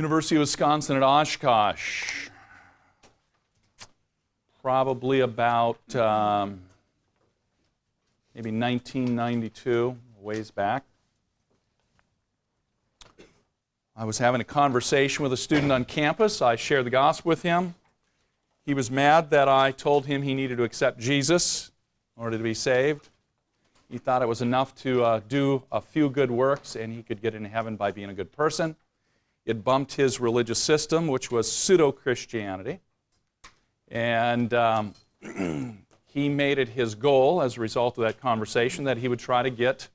University of Wisconsin at Oshkosh. Probably about maybe 1992, a ways back. I was having a conversation with a student on campus. I shared the gospel with him. He was mad that I told him he needed to accept Jesus in order to be saved. He thought it was enough to do a few good works and he could get into heaven by being a good person. It bumped his religious system, which was pseudo-Christianity. And he made it his goal, as a result of that conversation, that he would try to get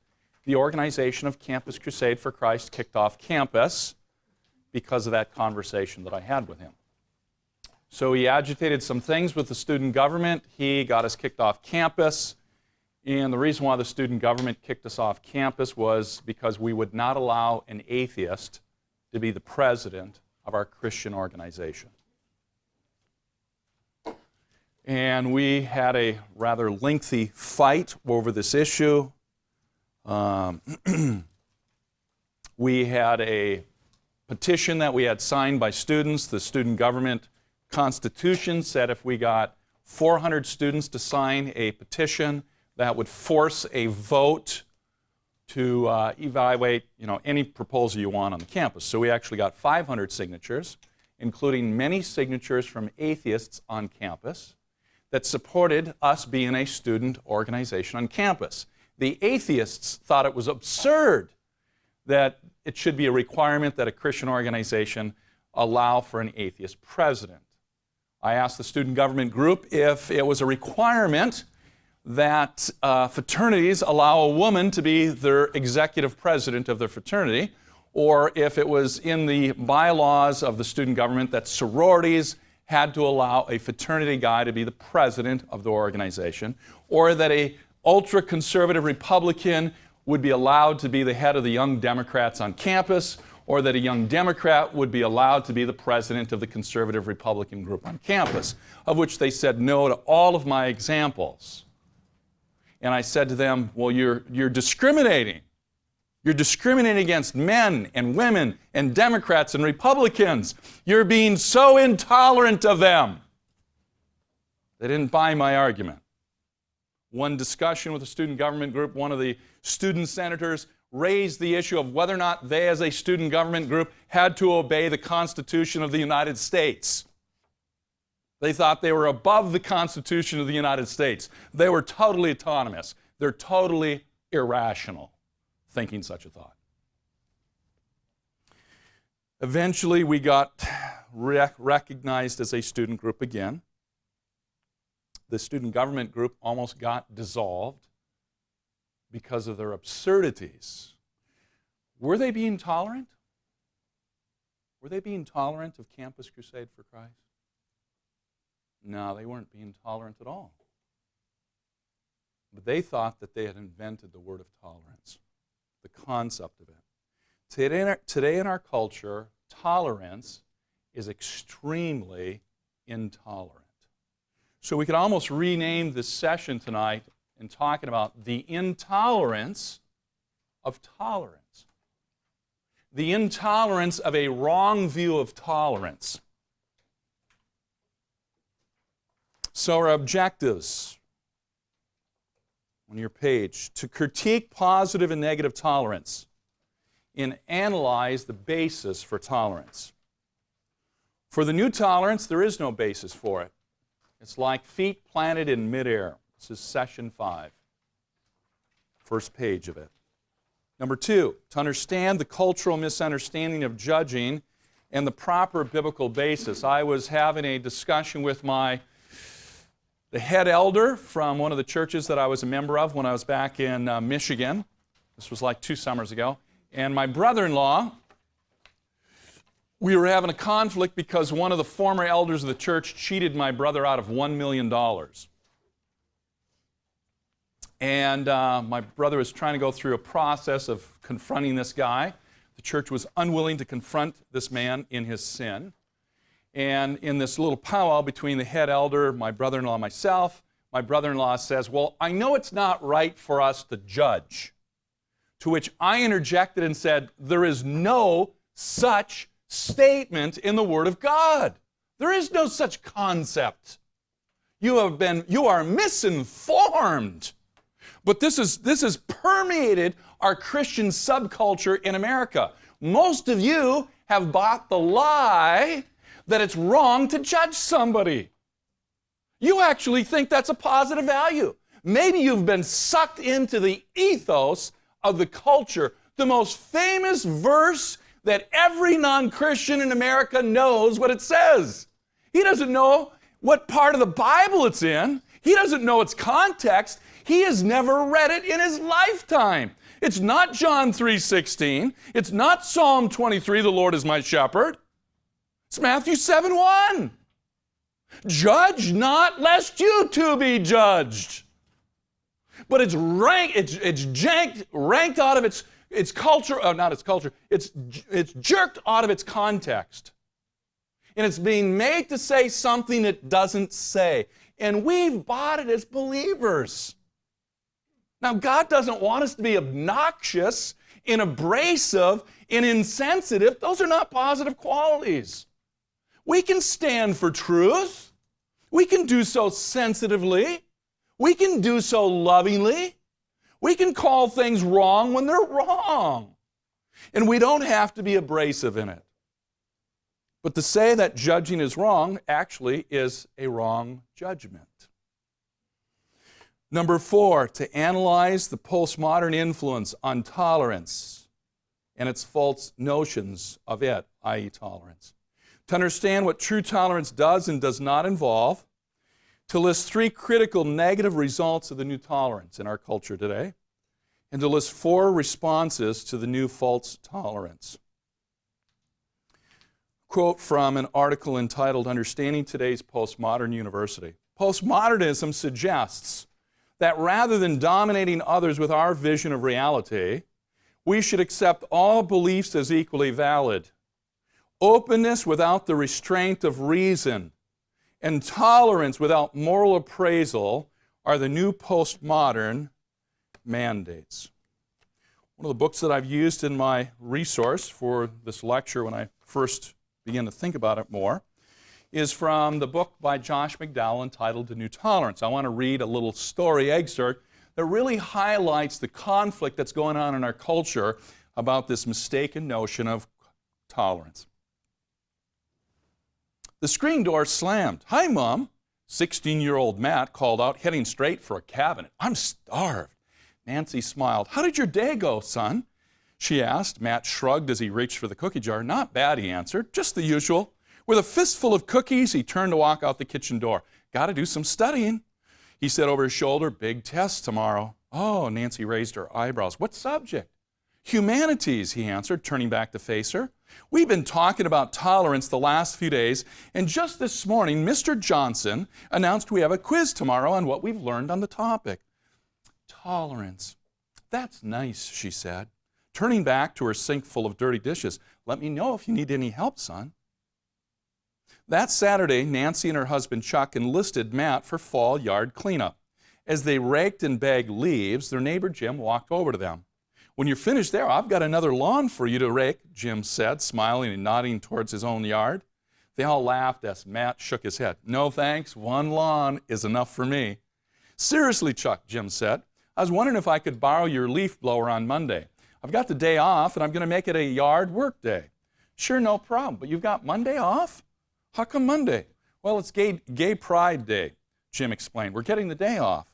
the organization of Campus Crusade for Christ kicked off campus because of that conversation that I had with him. So he agitated some things with the student government. He got us kicked off campus. And the reason why the student government kicked us off campus was because we would not allow an atheist to be the president of our Christian organization. And we had a rather lengthy fight over this issue. We had a petition that we had signed by students. The student government constitution said if we got 400 students to sign a petition, that would force a vote to evaluate, any proposal you want on the campus. So we actually got 500 signatures, including many signatures from atheists on campus, that supported us being a student organization on campus. The atheists thought it was absurd that it should be a requirement that a Christian organization allow for an atheist president. I asked the student government group if it was a requirement that fraternities allow a woman to be their executive president of their fraternity, or if it was in the bylaws of the student government that sororities had to allow a fraternity guy to be the president of the organization, or that a ultra-conservative Republican would be allowed to be the head of the Young Democrats on campus, or that a Young Democrat would be allowed to be the president of the conservative Republican group on campus, of which they said no to all of my examples. And I said to them, well, you're discriminating. You're discriminating against men and women and Democrats and Republicans. You're being so intolerant of them. They didn't buy my argument. One discussion with the student government group, one of the student senators raised the issue of whether or not they, as a student government group, had to obey the Constitution of the United States. They thought they were above the Constitution of the United States. They were totally autonomous. They're totally irrational, thinking such a thought. Eventually, we got recognized as a student group again. The student government group almost got dissolved because of their absurdities. Were they being tolerant? Were they being tolerant of Campus Crusade for Christ? No, they weren't being tolerant at all. But they thought that they had invented the word of tolerance, the concept of it. Today in our culture, tolerance is extremely intolerant. So we could almost rename this session tonight in talking about the intolerance of tolerance. The intolerance of a wrong view of tolerance. So our objectives on your page: to critique positive and negative tolerance and analyze the basis for tolerance. For the new tolerance, there is no basis for it. It's like feet planted in midair. This is session 5, first page of it. Number 2, to understand the cultural misunderstanding of judging and the proper biblical basis. I was having a discussion with the head elder from one of the churches that I was a member of when I was back in Michigan. This was like 2 summers ago. And my brother-in-law, we were having a conflict because one of the former elders of the church cheated my brother out of $1 million. And my brother was trying to go through a process of confronting this guy. The church was unwilling to confront this man in his sin. And in this little powwow between the head elder, my brother-in-law, and myself, my brother-in-law says, well, I know it's not right for us to judge. To which I interjected and said, there is no such statement in the Word of God. There is no such concept. You are misinformed. But this has permeated our Christian subculture in America. Most of you have bought the lie that it's wrong to judge somebody. You actually think that's a positive value. Maybe you've been sucked into the ethos of the culture. The most famous verse that every non-Christian in America knows what it says. He doesn't know what part of the Bible it's in. He doesn't know its context. He has never read it in his lifetime. It's not John 3:16. It's not Psalm 23, the Lord is my shepherd. It's Matthew 7:1. Judge not, lest you too be judged. But it's ranked out of its culture, not its culture, it's jerked out of its context. And it's being made to say something it doesn't say. And we've bought it as believers. Now, God doesn't want us to be obnoxious and abrasive and insensitive. Those are not positive qualities. We can stand for truth. We can do so sensitively. We can do so lovingly. We can call things wrong when they're wrong. And we don't have to be abrasive in it. But to say that judging is wrong actually is a wrong judgment. Number 4, to analyze the postmodern influence on tolerance and its false notions of it, i.e. tolerance. To understand what true tolerance does and does not involve, to list 3 critical negative results of the new tolerance in our culture today, and to list 4 responses to the new false tolerance. Quote from an article entitled Understanding Today's Postmodern University. Postmodernism suggests that rather than dominating others with our vision of reality, we should accept all beliefs as equally valid. Openness without the restraint of reason and tolerance without moral appraisal are the new postmodern mandates. One of the books that I've used in my resource for this lecture when I first began to think about it more is from the book by Josh McDowell entitled The New Tolerance. I want to read a little story excerpt that really highlights the conflict that's going on in our culture about this mistaken notion of tolerance. The screen door slammed. "Hi, Mom," 16-year-old Matt called out, heading straight for a cabinet. "I'm starved." Nancy smiled. "How did your day go, son?" she asked. Matt shrugged as he reached for the cookie jar. "Not bad," he answered. "Just the usual." With a fistful of cookies, he turned to walk out the kitchen door. "Got to do some studying," he said over his shoulder. "Big test tomorrow." "Oh," Nancy raised her eyebrows. "What subject?" "Humanities," he answered, turning back to face her. "We've been talking about tolerance the last few days, and just this morning, Mr. Johnson announced we have a quiz tomorrow on what we've learned on the topic." "Tolerance. That's nice," she said, turning back to her sink full of dirty dishes. "Let me know if you need any help, son." That Saturday, Nancy and her husband Chuck enlisted Matt for fall yard cleanup. As they raked and bagged leaves, their neighbor Jim walked over to them. "When you're finished there, I've got another lawn for you to rake," Jim said, smiling and nodding towards his own yard. They all laughed as Matt shook his head. "No thanks, one lawn is enough for me." "Seriously, Chuck," Jim said, "I was wondering if I could borrow your leaf blower on Monday. I've got the day off and I'm going to make it a yard work day." "Sure, no problem, but you've got Monday off?" "How come Monday?" "Well, it's Gay Pride Day," Jim explained. "We're getting the day off."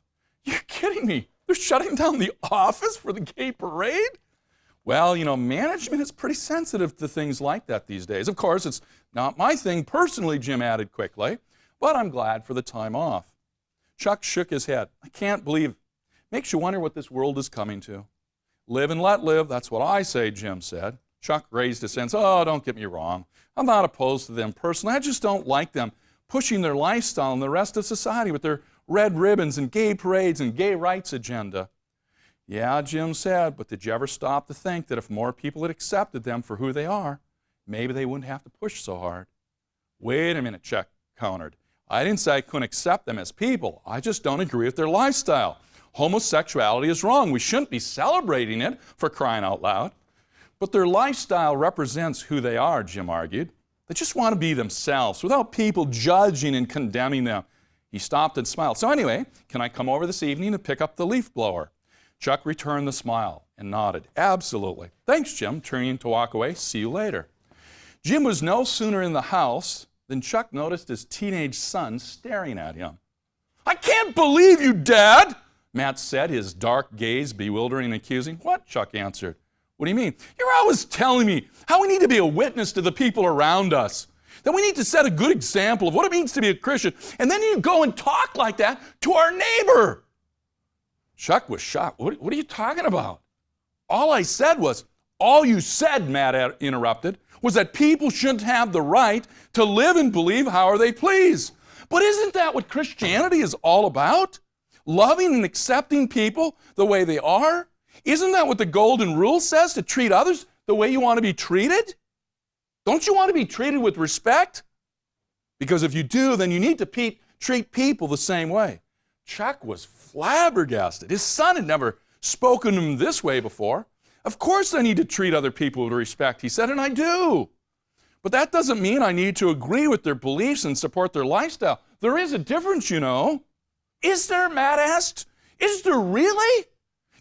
"You're kidding me. They're shutting down the office for the gay parade?" "Well, management is pretty sensitive to things like that these days. Of course, it's not my thing personally," Jim added quickly, "but I'm glad for the time off." Chuck shook his head. "I can't believe it. Makes you wonder what this world is coming to." "Live and let live, that's what I say," Jim said. Chuck raised his hands. "Oh, don't get me wrong. I'm not opposed to them personally. I just don't like them pushing their lifestyle and the rest of society with their red ribbons and gay parades and gay rights agenda." "Yeah," Jim said, "but did you ever stop to think that if more people had accepted them for who they are, maybe they wouldn't have to push so hard?" "Wait a minute," Chuck countered. "I didn't say I couldn't accept them as people. I just don't agree with their lifestyle. Homosexuality is wrong. We shouldn't be celebrating it, for crying out loud." But their lifestyle represents who they are, Jim argued. They just want to be themselves without people judging and condemning them. He stopped and smiled. So anyway, can I come over this evening and pick up the leaf blower? Chuck returned the smile and nodded. Absolutely. Thanks, Jim, turning to walk away. See you later. Jim was no sooner in the house than Chuck noticed his teenage son staring at him. I can't believe you, Dad, Matt said, his dark gaze bewildering and accusing. What? Chuck answered. What do you mean? You're always telling me how we need to be a witness to the people around us, that we need to set a good example of what it means to be a Christian, and then you go and talk like that to our neighbor. Chuck was shocked. What are you talking about? All you said, Matt interrupted, was that people shouldn't have the right to live and believe however they please. But isn't that what Christianity is all about? Loving and accepting people the way they are? Isn't that what the Golden Rule says, to treat others the way you want to be treated? Don't you want to be treated with respect? Because if you do, then you need to treat people the same way. Chuck was flabbergasted. His son had never spoken to him this way before. Of course I need to treat other people with respect, he said, and I do. But that doesn't mean I need to agree with their beliefs and support their lifestyle. There is a difference, you know. Is there, Matt asked? Is there really?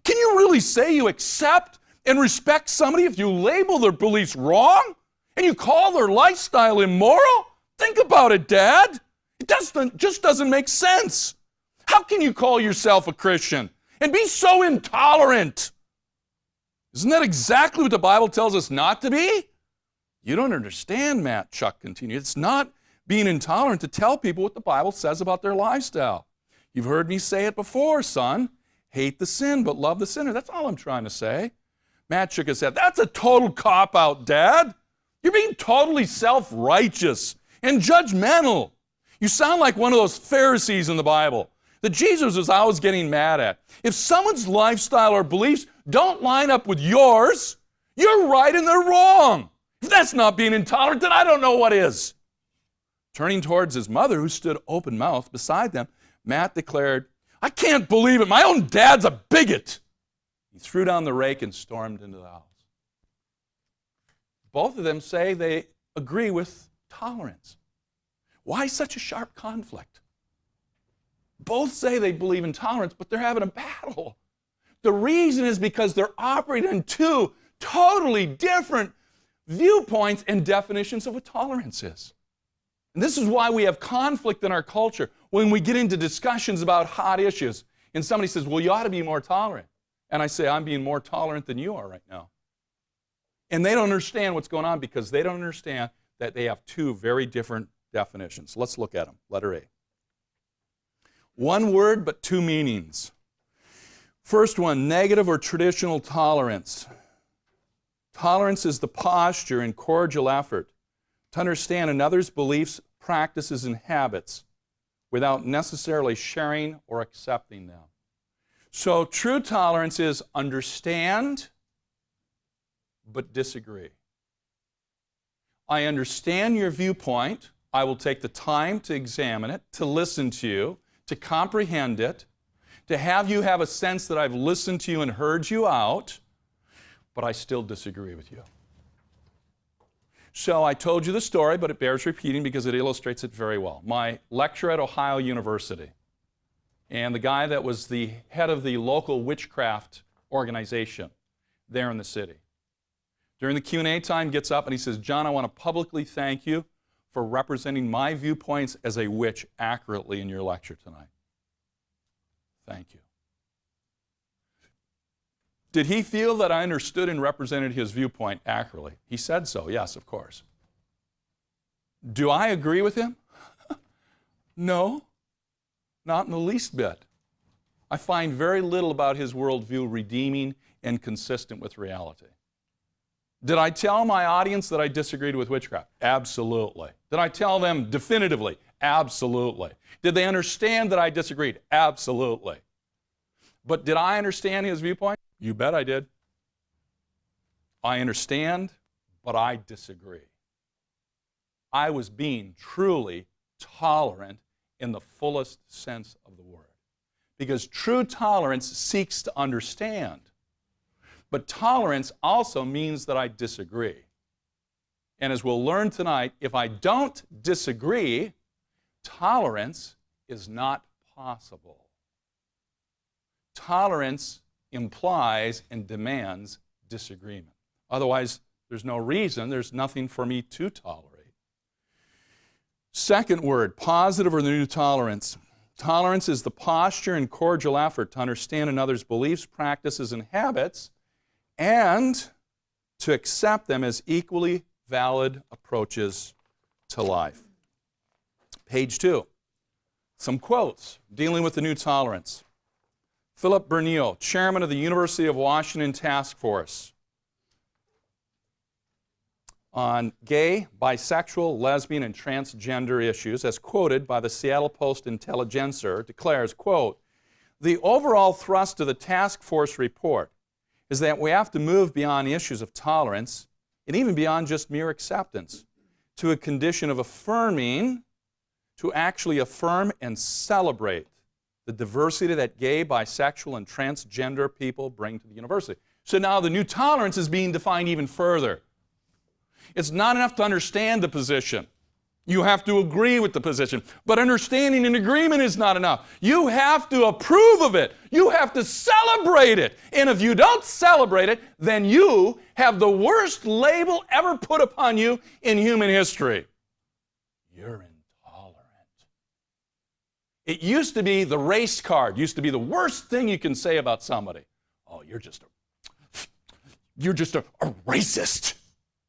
Can you really say you accept and respect somebody if you label their beliefs wrong and you call their lifestyle immoral? Think about it, Dad. It just doesn't make sense. How can you call yourself a Christian and be so intolerant? Isn't that exactly what the Bible tells us not to be? You don't understand, Matt, Chuck continued. It's not being intolerant to tell people what the Bible says about their lifestyle. You've heard me say it before, son. Hate the sin, but love the sinner. That's all I'm trying to say. Matt shook his head. That's a total cop-out, Dad. You're being totally self-righteous and judgmental. You sound like one of those Pharisees in the Bible that Jesus was always getting mad at. If someone's lifestyle or beliefs don't line up with yours, you're right and they're wrong. If that's not being intolerant, then I don't know what is. Turning towards his mother, who stood open-mouthed beside them, Matt declared, I can't believe it. My own dad's a bigot. He threw down the rake and stormed into the house. Both of them say they agree with tolerance. Why such a sharp conflict? Both say they believe in tolerance, but they're having a battle. The reason is because they're operating in two totally different viewpoints and definitions of what tolerance is. And this is why we have conflict in our culture when we get into discussions about hot issues. And somebody says, well, you ought to be more tolerant. And I say, I'm being more tolerant than you are right now. And they don't understand what's going on because they don't understand that they have two very different definitions. Let's look at them. Letter A. One word, but two meanings. First one, negative or traditional tolerance. Tolerance is the posture and cordial effort to understand another's beliefs, practices, and habits without necessarily sharing or accepting them. So true tolerance is understand, but disagree. I understand your viewpoint. I will take the time to examine it, to listen to you, to comprehend it, to have you have a sense that I've listened to you and heard you out, but I still disagree with you. So I told you the story, but it bears repeating because it illustrates it very well. My lecture at Ohio University, and the guy that was the head of the local witchcraft organization there in the city. During the Q&A time, gets up and he says, John, I want to publicly thank you for representing my viewpoints as a witch accurately in your lecture tonight. Thank you. Did he feel that I understood and represented his viewpoint accurately? He said so, yes, of course. Do I agree with him? No, not in the least bit. I find very little about his worldview redeeming and consistent with reality. Did I tell my audience that I disagreed with witchcraft? Absolutely. Did I tell them definitively? Absolutely. Did they understand that I disagreed? Absolutely. But did I understand his viewpoint? You bet I did. I understand, but I disagree. I was being truly tolerant in the fullest sense of the word. Because true tolerance seeks to understand. But tolerance also means that I disagree. And as we'll learn tonight, if I don't disagree, tolerance is not possible. Tolerance implies and demands disagreement. Otherwise, there's no reason, there's nothing for me to tolerate. Second word, positive or the new tolerance. Tolerance is the posture and cordial effort to understand another's beliefs, practices, and habits, and to accept them as equally valid approaches to life. Page 2. Some quotes dealing with the new tolerance. Philip Bernil, chairman of the University of Washington Task Force on gay, bisexual, lesbian, and transgender issues, as quoted by the Seattle Post-Intelligencer, declares, quote, "The overall thrust of the task force report is that we have to move beyond issues of tolerance and even beyond just mere acceptance to a condition of affirming, to actually affirm and celebrate the diversity that gay, bisexual, and transgender people bring to the university." So now the new tolerance is being defined even further. It's not enough to understand the position. You have to agree with the position. But understanding and agreement is not enough. You have to approve of it. You have to celebrate it. And if you don't celebrate it, then you have the worst label ever put upon you in human history. You're intolerant. It used to be the race card, used to be the worst thing you can say about somebody. Oh, you're just a racist.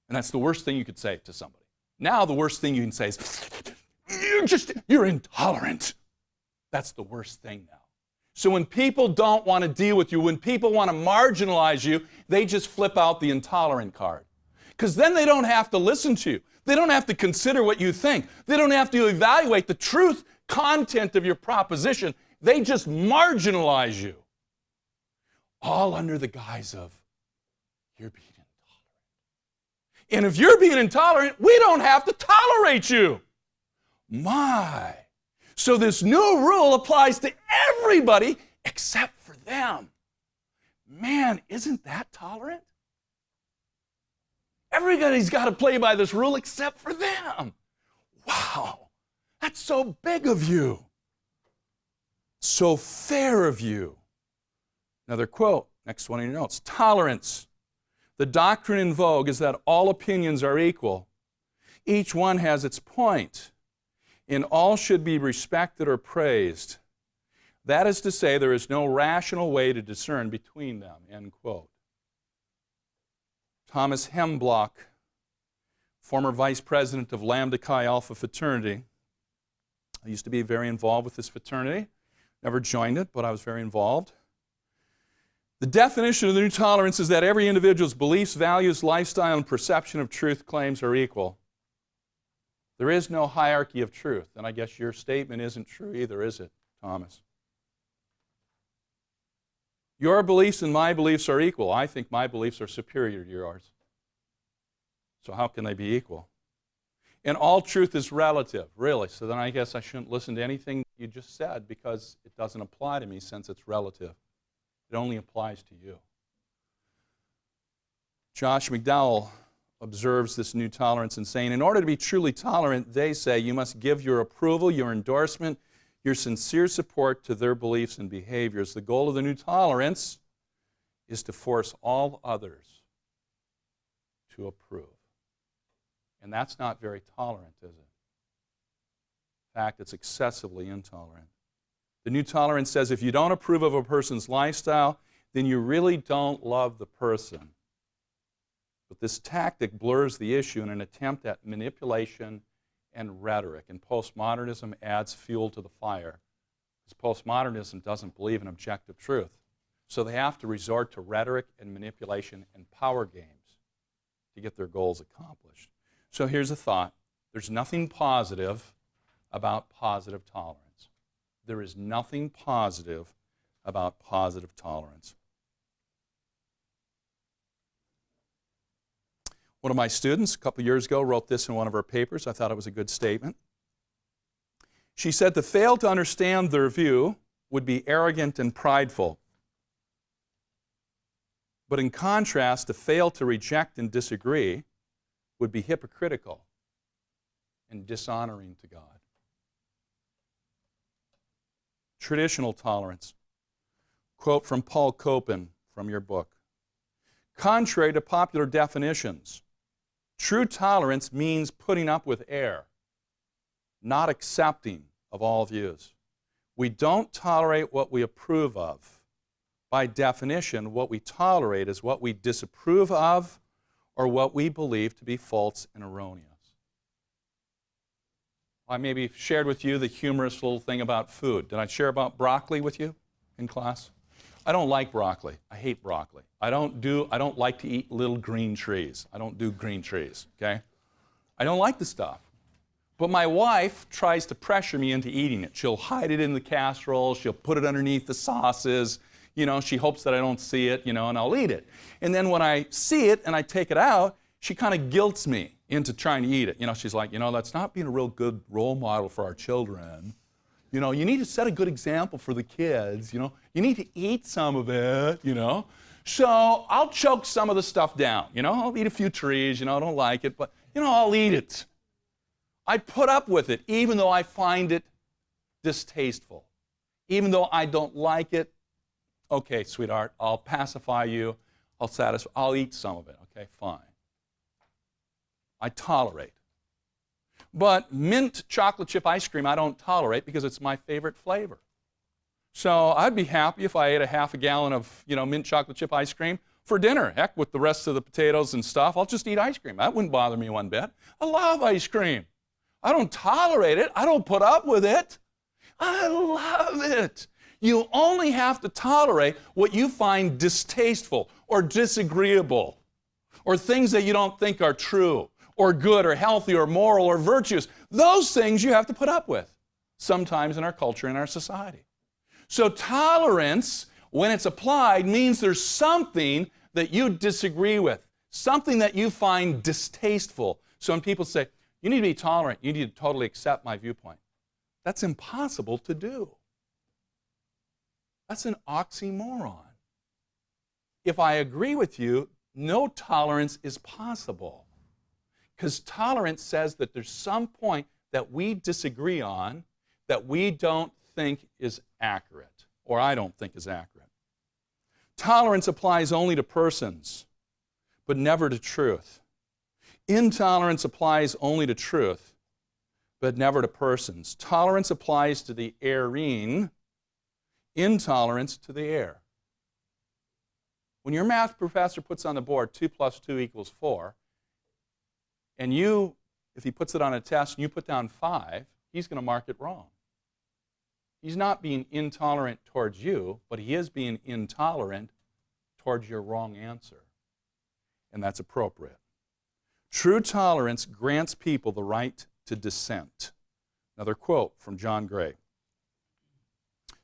And that's the worst thing you could say to somebody. Now the worst thing you can say is, you're intolerant. That's the worst thing now. So when people don't want to deal with you, when people want to marginalize you, they just flip out the intolerant card. Because then they don't have to listen to you. They don't have to consider what you think. They don't have to evaluate the truth content of your proposition. They just marginalize you. All under the guise of, you're being intolerant. And if you're being intolerant, we don't have to tolerate you. My. So this new rule applies to everybody except for them. Man, isn't that tolerant? Everybody's got to play by this rule except for them. Wow, that's so big of you. So fair of you. Another quote, next one in your notes. Tolerance. The doctrine in vogue is that all opinions are equal. Each one has its point, and all should be respected or praised. That is to say, there is no rational way to discern between them, end quote. Thomas Hemblock, former vice president of Lambda Chi Alpha fraternity. I used to be very involved with this fraternity. Never joined it, but I was very involved. The definition of the new tolerance is that every individual's beliefs, values, lifestyle, and perception of truth claims are equal. There is no hierarchy of truth, and I guess your statement isn't true either, is it, Thomas? Your beliefs and my beliefs are equal. I think my beliefs are superior to yours. So how can they be equal? And all truth is relative, really. So then I guess I shouldn't listen to anything you just said because it doesn't apply to me since it's relative. It only applies to you. Josh McDowell observes this new tolerance in saying, in order to be truly tolerant, they say, you must give your approval, your endorsement, your sincere support to their beliefs and behaviors. The goal of the new tolerance is to force all others to approve. And that's not very tolerant, is it? In fact, it's excessively intolerant. The new tolerance says if you don't approve of a person's lifestyle, then you really don't love the person. But this tactic blurs the issue in an attempt at manipulation and rhetoric. And postmodernism adds fuel to the fire. Because postmodernism doesn't believe in objective truth. So they have to resort to rhetoric and manipulation and power games to get their goals accomplished. So here's a thought. There's nothing positive about positive tolerance. There is nothing positive about positive tolerance. One of my students a couple years ago wrote this in one of her papers. I thought it was a good statement. She said, to fail to understand their view would be arrogant and prideful. But in contrast, to fail to reject and disagree would be hypocritical and dishonoring to God. Traditional tolerance. Quote from Paul Copan from your book. Contrary to popular definitions, true tolerance means putting up with error, not accepting of all views. We don't tolerate what we approve of. By definition, what we tolerate is what we disapprove of or what we believe to be false and erroneous. I maybe shared with you the humorous little thing about food. Did I share about broccoli with you in class? I don't like broccoli. I hate broccoli. I don't like to eat little green trees. I don't do green trees, okay? I don't like the stuff. But my wife tries to pressure me into eating it. She'll hide it in the casserole. She'll put it underneath the sauces. You know, she hopes that I don't see it, you know, and I'll eat it. And then when I see it and I take it out, she kind of guilts me into trying to eat it. You know, she's like, you know, that's not being a real good role model for our children. You know, you need to set a good example for the kids, you know. You need to eat some of it, you know. So I'll choke some of the stuff down, you know. I'll eat a few trees, you know, I don't like it, but, you know, I'll eat it. I put up with it even though I find it distasteful. Even though I don't like it, okay, sweetheart, I'll pacify you, I'll eat some of it, okay, fine. I tolerate. But mint chocolate chip ice cream I don't tolerate because it's my favorite flavor. So I'd be happy if I ate a half a gallon of, you know, mint chocolate chip ice cream for dinner. Heck, with the rest of the potatoes and stuff, I'll just eat ice cream. That wouldn't bother me one bit. I love ice cream. I don't tolerate it. I don't put up with it. I love it. You only have to tolerate what you find distasteful or disagreeable or things that you don't think are true or good or healthy or moral or virtuous. Those things you have to put up with sometimes in our culture and our society. So tolerance, when it's applied, means there's something that you disagree with, something that you find distasteful. So when people say, you need to be tolerant, you need to totally accept my viewpoint, that's impossible to do. That's an oxymoron. If I agree with you, no tolerance is possible. Because tolerance says that there's some point that we disagree on that we don't think is accurate, or I don't think is accurate. Tolerance applies only to persons, but never to truth. Intolerance applies only to truth, but never to persons. Tolerance applies to the erring, intolerance to the err. When your math professor puts on the board 2 + 2 = 4, and you, if he puts it on a test and you put down 5, he's going to mark it wrong. He's not being intolerant towards you, but he is being intolerant towards your wrong answer. And that's appropriate. True tolerance grants people the right to dissent. Another quote from John Gray.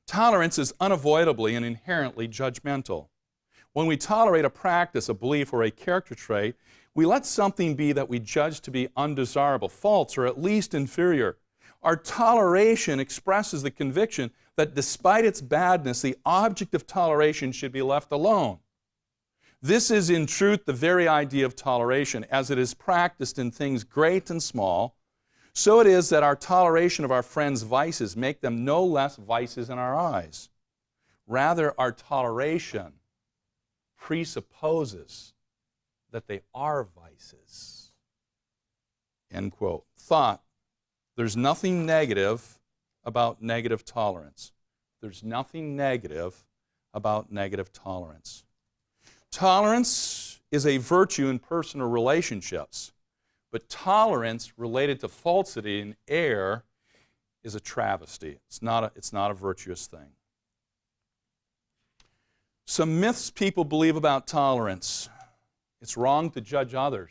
Tolerance is unavoidably and inherently judgmental. When we tolerate a practice, a belief, or a character trait, we let something be that we judge to be undesirable, false, or at least inferior. Our toleration expresses the conviction that despite its badness, the object of toleration should be left alone. This is in truth the very idea of toleration, as it is practiced in things great and small. So it is that our toleration of our friends' vices make them no less vices in our eyes. Rather, our toleration presupposes that they are vices. End quote. Thought. There's nothing negative about negative tolerance. There's nothing negative about negative tolerance. Tolerance is a virtue in personal relationships, but tolerance related to falsity and error is a travesty. It's not a virtuous thing. Some myths people believe about tolerance. It's wrong to judge others.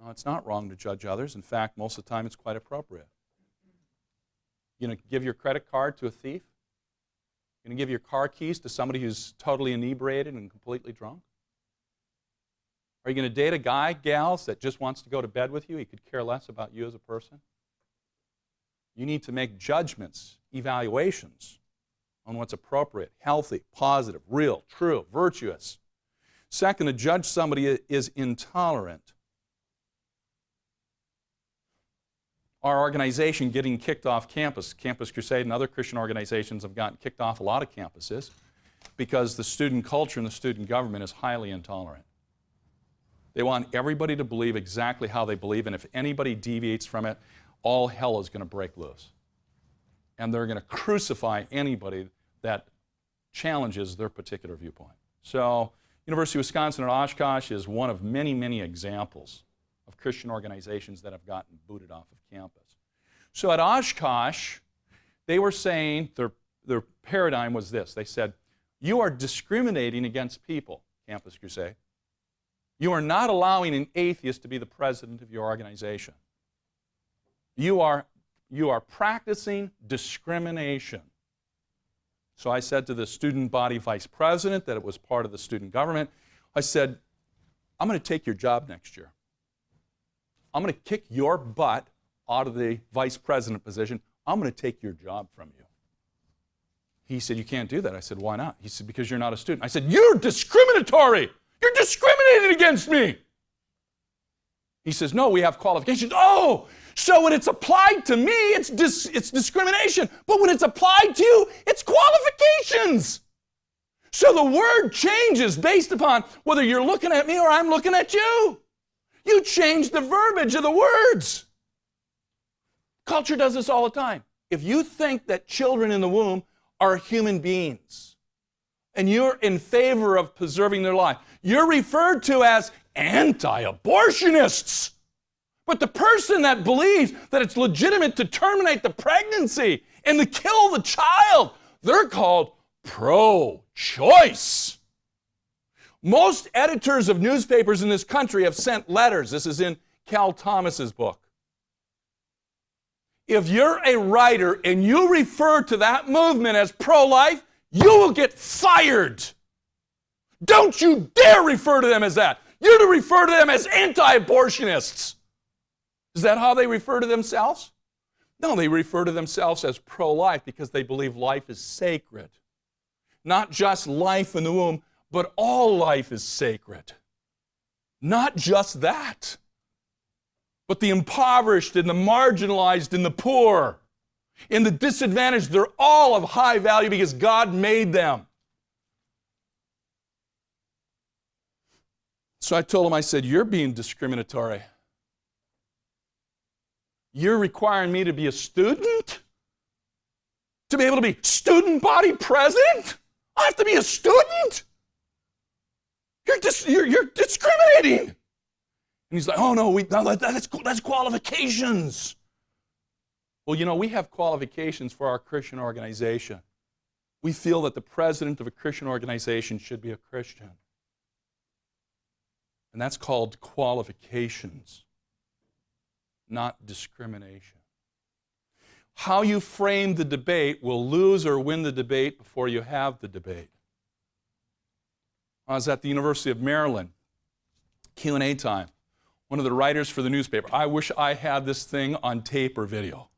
No, it's not wrong to judge others. In fact, most of the time it's quite appropriate. You know, give your credit card to a thief? You're going to give your car keys to somebody who's totally inebriated and completely drunk? Are you going to date a guy, gals, that just wants to go to bed with you? He could care less about you as a person? You need to make judgments, evaluations on what's appropriate, healthy, positive, real, true, virtuous. Second, to judge somebody is intolerant. Our organization getting kicked off campus, Campus Crusade and other Christian organizations have gotten kicked off a lot of campuses because the student culture and the student government is highly intolerant. They want everybody to believe exactly how they believe, and if anybody deviates from it, all hell is going to break loose. And they're going to crucify anybody that challenges their particular viewpoint. So, University of Wisconsin at Oshkosh is one of many, many examples of Christian organizations that have gotten booted off of campus. So at Oshkosh, they were saying, their paradigm was this. They said, you are discriminating against people, Campus Crusade. You are not allowing an atheist to be the president of your organization. You are practicing discrimination. So I said to the student body vice president that it was part of the student government, I said, I'm going to take your job next year. I'm going to kick your butt out of the vice president position. I'm going to take your job from you. He said, you can't do that. I said, why not? He said, because you're not a student. I said, you're discriminatory. You're discriminating against me. He says, no, we have qualifications. Oh, so when it's applied to me, it's discrimination. But when it's applied to you, it's qualifications. So the word changes based upon whether you're looking at me or I'm looking at you. You change the verbiage of the words. Culture does this all the time. If you think that children in the womb are human beings and you're in favor of preserving their life, you're referred to as anti-abortionists. But the person that believes that it's legitimate to terminate the pregnancy and to kill the child, they're called pro-choice. Most editors of newspapers in this country have sent letters. This is in Cal Thomas's book. If you're a writer and you refer to that movement as pro-life, you will get fired. Don't you dare refer to them as that. You're to refer to them as anti-abortionists. Is that how they refer to themselves? No, they refer to themselves as pro-life because they believe life is sacred. Not just life in the womb, but all life is sacred. Not just that, but the impoverished and the marginalized and the poor and the disadvantaged, they're all of high value because God made them. So I told him, I said, you're being discriminatory. You're requiring me to be a student? To be able to be student body president? I have to be a student? You're discriminating. And he's like, oh no, that's qualifications. Well, you know, we have qualifications for our Christian organization. We feel that the president of a Christian organization should be a Christian. And that's called qualifications, not discrimination. How you frame the debate will lose or win the debate before you have the debate. I was at the University of Maryland, Q&A time. One of the writers for the newspaper, I wish I had this thing on tape or video.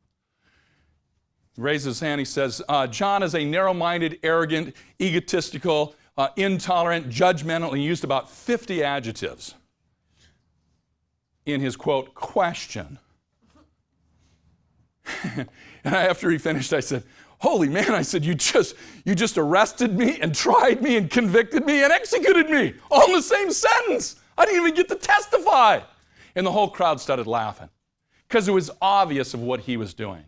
He raises his hand, he says, John is a narrow-minded, arrogant, egotistical, intolerant, judgmental, and he used about 50 adjectives in his, quote, question. And after he finished, I said, holy man, I said, you just arrested me and tried me and convicted me and executed me all in the same sentence. I didn't even get to testify. And the whole crowd started laughing because it was obvious of what he was doing.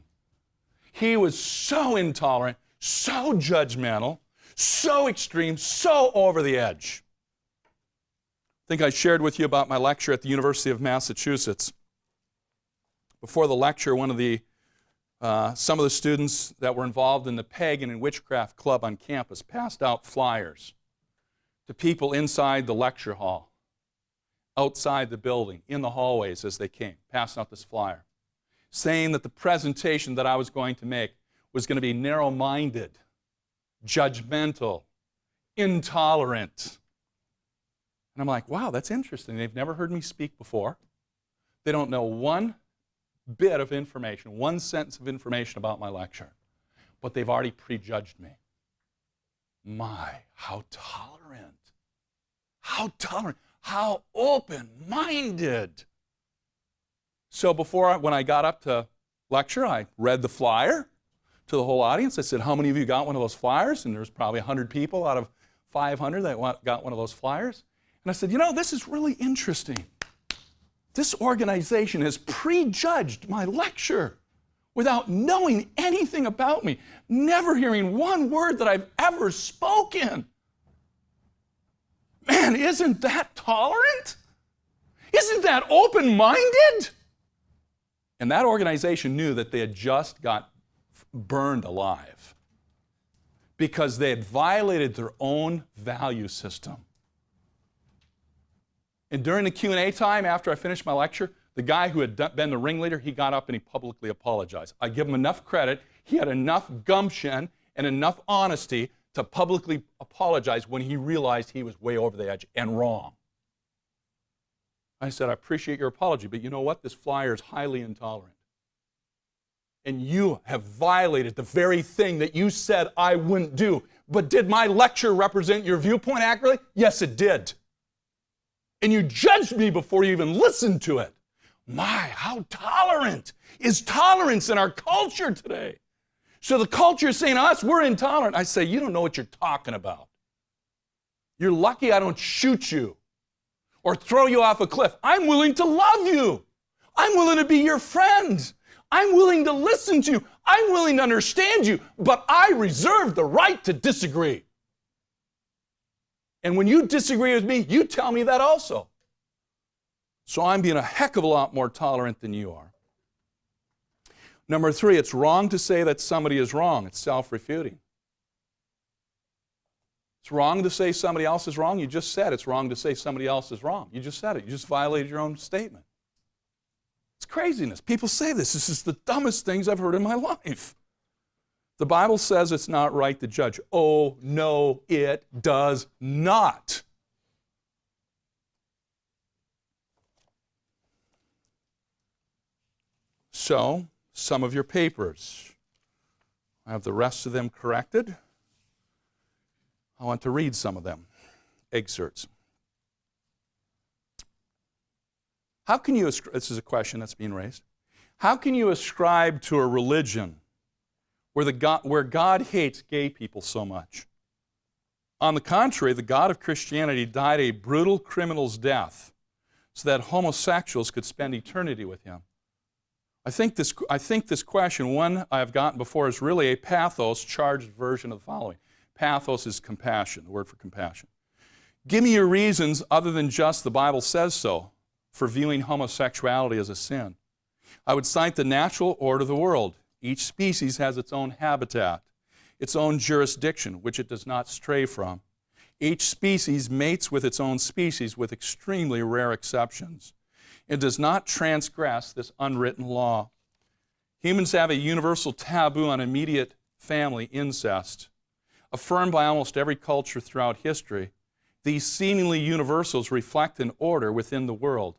He was so intolerant, so judgmental, so extreme, so over the edge. I think I shared with you about my lecture at the University of Massachusetts. Before the lecture, some of the students that were involved in the pagan and witchcraft club on campus passed out flyers to people inside the lecture hall, outside the building, in the hallways as they came, passing out this flyer, saying that the presentation that I was going to make was going to be narrow-minded, judgmental, intolerant. And I'm like, wow, that's interesting. They've never heard me speak before. They don't know one bit of information, one sentence of information about my lecture, but they've already prejudged me. My, how tolerant. How tolerant. How open-minded. So when I got up to lecture, I read the flyer to the whole audience. I said, how many of you got one of those flyers? And there's probably 100 people out of 500 that got one of those flyers. And I said, you know, this is really interesting. This organization has prejudged my lecture without knowing anything about me, never hearing one word that I've ever spoken. Man, isn't that tolerant? Isn't that open-minded? And that organization knew that they had just got burned alive because they had violated their own value system. And during the Q&A time, after I finished my lecture, the guy who had been the ringleader, he got up and he publicly apologized. I give him enough credit. He had enough gumption and enough honesty to publicly apologize when he realized he was way over the edge and wrong. I said, I appreciate your apology, but you know what? This flyer is highly intolerant. And you have violated the very thing that you said I wouldn't do. But did my lecture represent your viewpoint accurately? Yes, it did. And you judged me before you even listened to it. My, how tolerant is tolerance in our culture today? So the culture is saying to us, we're intolerant. I say, you don't know what you're talking about. You're lucky I don't shoot you or throw you off a cliff. I'm willing to love you. I'm willing to be your friend. I'm willing to listen to you. I'm willing to understand you, but I reserve the right to disagree. And when you disagree with me, you tell me that also. So I'm being a heck of a lot more tolerant than you are. Number 3, it's wrong to say that somebody is wrong. It's self-refuting. It's wrong to say somebody else is wrong. You just said it's wrong to say somebody else is wrong. You just said it. You just violated your own statement. It's craziness. People say this. This is the dumbest things I've heard in my life. The Bible says it's not right to judge. Oh, no, it does not. So, some of your papers. I have the rest of them corrected. I want to read some of them. Excerpts. How can you, this is a question that's being raised. How can you ascribe to a religion where God hates gay people so much? On the contrary, the God of Christianity died a brutal criminal's death so that homosexuals could spend eternity with him. I think this question, one I have gotten before, is really a pathos-charged version of the following. Pathos is compassion, the word for compassion. Give me your reasons other than just the Bible says so for viewing homosexuality as a sin. I would cite the natural order of the world. Each species has its own habitat, its own jurisdiction, which it does not stray from. Each species mates with its own species with extremely rare exceptions. It does not transgress this unwritten law. Humans have a universal taboo on immediate family incest, affirmed by almost every culture throughout history. These seemingly universals reflect an order within the world.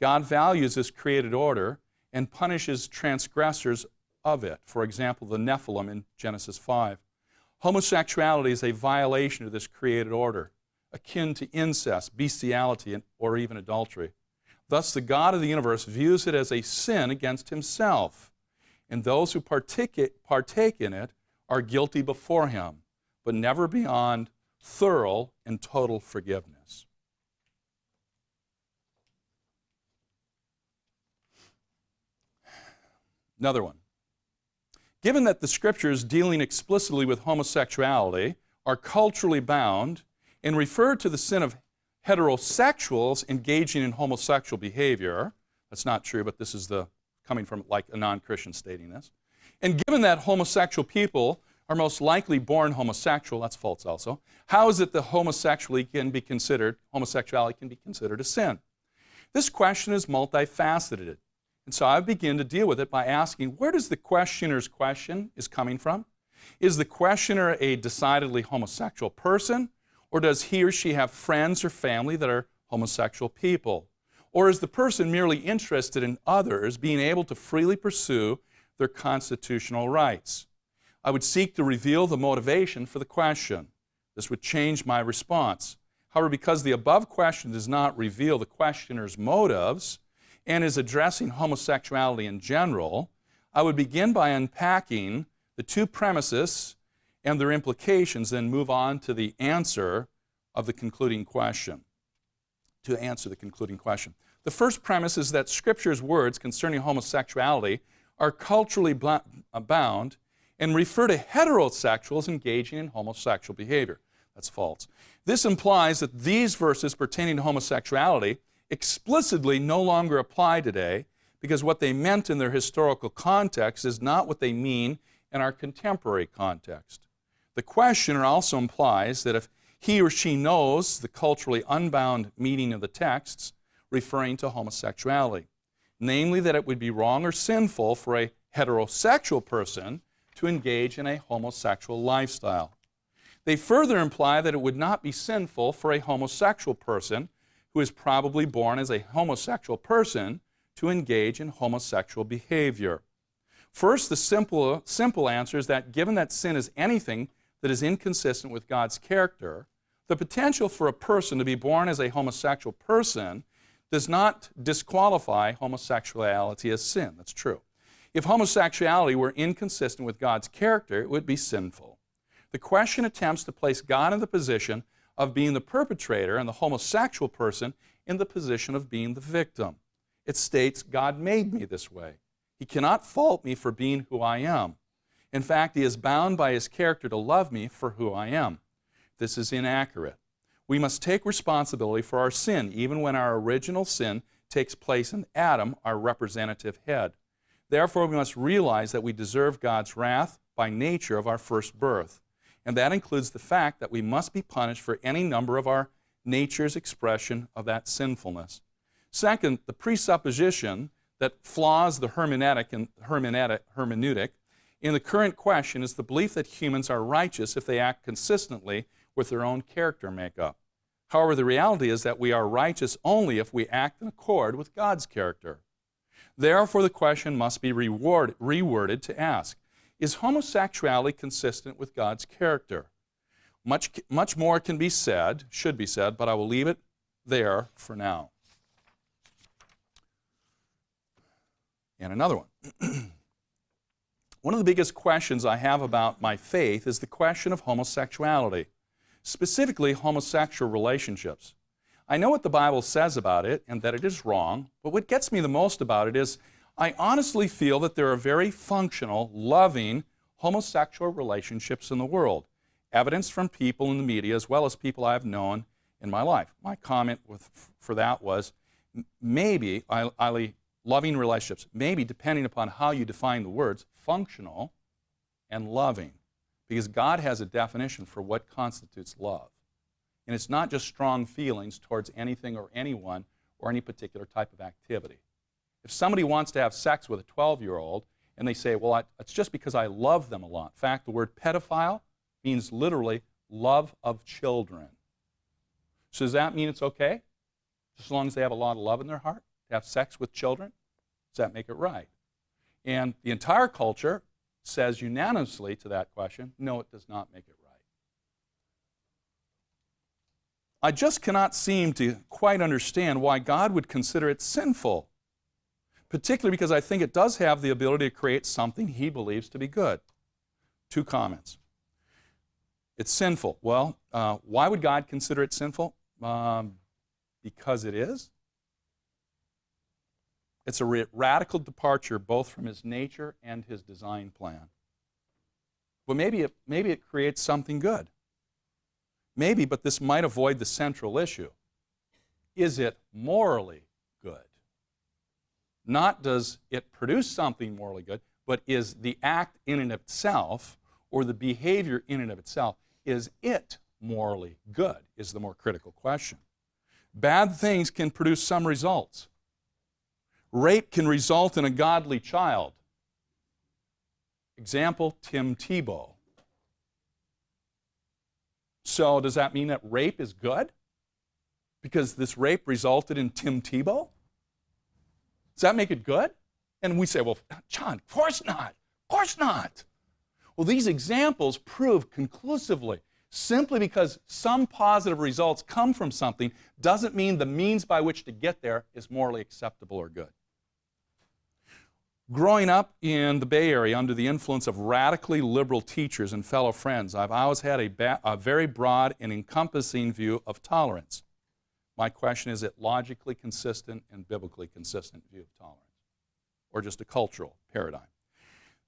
God values this created order and punishes transgressors of it. For example, the Nephilim in Genesis 5. Homosexuality is a violation of this created order, akin to incest, bestiality, or even adultery. Thus, the God of the universe views it as a sin against himself, and those who partake in it are guilty before him, but never beyond thorough and total forgiveness. Another one. Given that the scriptures dealing explicitly with homosexuality are culturally bound and refer to the sin of heterosexuals engaging in homosexual behavior, that's not true, but this is coming from like a non-Christian stating this, and given that homosexual people are most likely born homosexual, that's false also, how is it that homosexuality can be considered a sin? This question is multifaceted, and so I begin to deal with it by asking, where does the questioner's question is coming from? Is the questioner a decidedly homosexual person, or does he or she have friends or family that are homosexual people? Or is the person merely interested in others being able to freely pursue their constitutional rights? I would seek to reveal the motivation for the question. This would change my response. However, because the above question does not reveal the questioner's motives and is addressing homosexuality in general, I would begin by unpacking the two premises and their implications, then move on to the answer of the concluding question. To answer the concluding question. The first premise is that Scripture's words concerning homosexuality are culturally bound and refer to heterosexuals engaging in homosexual behavior. That's false. This implies that these verses pertaining to homosexuality explicitly no longer apply today because what they meant in their historical context is not what they mean in our contemporary context. The questioner also implies that if he or she knows the culturally unbound meaning of the texts referring to homosexuality, namely that it would be wrong or sinful for a heterosexual person to engage in a homosexual lifestyle. They further imply that it would not be sinful for a homosexual person who is probably born as a homosexual person to engage in homosexual behavior. First, the simple answer is that given that sin is anything that is inconsistent with God's character, the potential for a person to be born as a homosexual person does not disqualify homosexuality as sin. That's true. If homosexuality were inconsistent with God's character, it would be sinful. The question attempts to place God in the position of being the perpetrator and the homosexual person in the position of being the victim. It states, God made me this way. He cannot fault me for being who I am. In fact, He is bound by His character to love me for who I am. This is inaccurate. We must take responsibility for our sin, even when our original sin takes place in Adam, our representative head. Therefore, we must realize that we deserve God's wrath by nature of our first birth. And that includes the fact that we must be punished for any number of our nature's expression of that sinfulness. Second, the presupposition that flaws the hermeneutic in the current question is the belief that humans are righteous if they act consistently with their own character makeup. However, the reality is that we are righteous only if we act in accord with God's character. Therefore, the question must be reworded to ask, is homosexuality consistent with God's character? Much more can be said, should be said, but I will leave it there for now. And another one. One of the biggest questions I have about my faith is the question of homosexuality, specifically homosexual relationships. I know what the Bible says about it and that it is wrong, but what gets me the most about it is I honestly feel that there are very functional, loving homosexual relationships in the world, evidenced from people in the media as well as people I have known in my life. My comment for that was maybe, loving relationships, maybe depending upon how you define the words, functional and loving, because God has a definition for what constitutes love. And it's not just strong feelings towards anything or anyone or any particular type of activity. If somebody wants to have sex with a 12-year-old and they say, well, it's just because I love them a lot. In fact, the word pedophile means literally love of children. So does that mean it's okay, just as long as they have a lot of love in their heart, to have sex with children? Does that make it right? And the entire culture says unanimously to that question, no, it does not make it right. I just cannot seem to quite understand why God would consider it sinful, particularly because I think it does have the ability to create something He believes to be good. Two comments. It's sinful. Well, why would God consider it sinful? Because it is. It's a radical departure both from His nature and His design plan. But maybe it creates something good. Maybe, but this might avoid the central issue. Is it morally good? Not does it produce something morally good, but is the act in and of itself, or the behavior in and of itself, is it morally good, is the more critical question. Bad things can produce some results. Rape can result in a godly child. Example, Tim Tebow. So does that mean that rape is good? Because this rape resulted in Tim Tebow? Does that make it good? And we say, well, John, of course not. Of course not. Well, these examples prove conclusively, Simply because some positive results come from something doesn't mean the means by which to get there is morally acceptable or good. Growing up in the Bay Area under the influence of radically liberal teachers and fellow friends, I've always had a very broad and encompassing view of tolerance. My question is it logically consistent and biblically consistent view of tolerance, or just a cultural paradigm?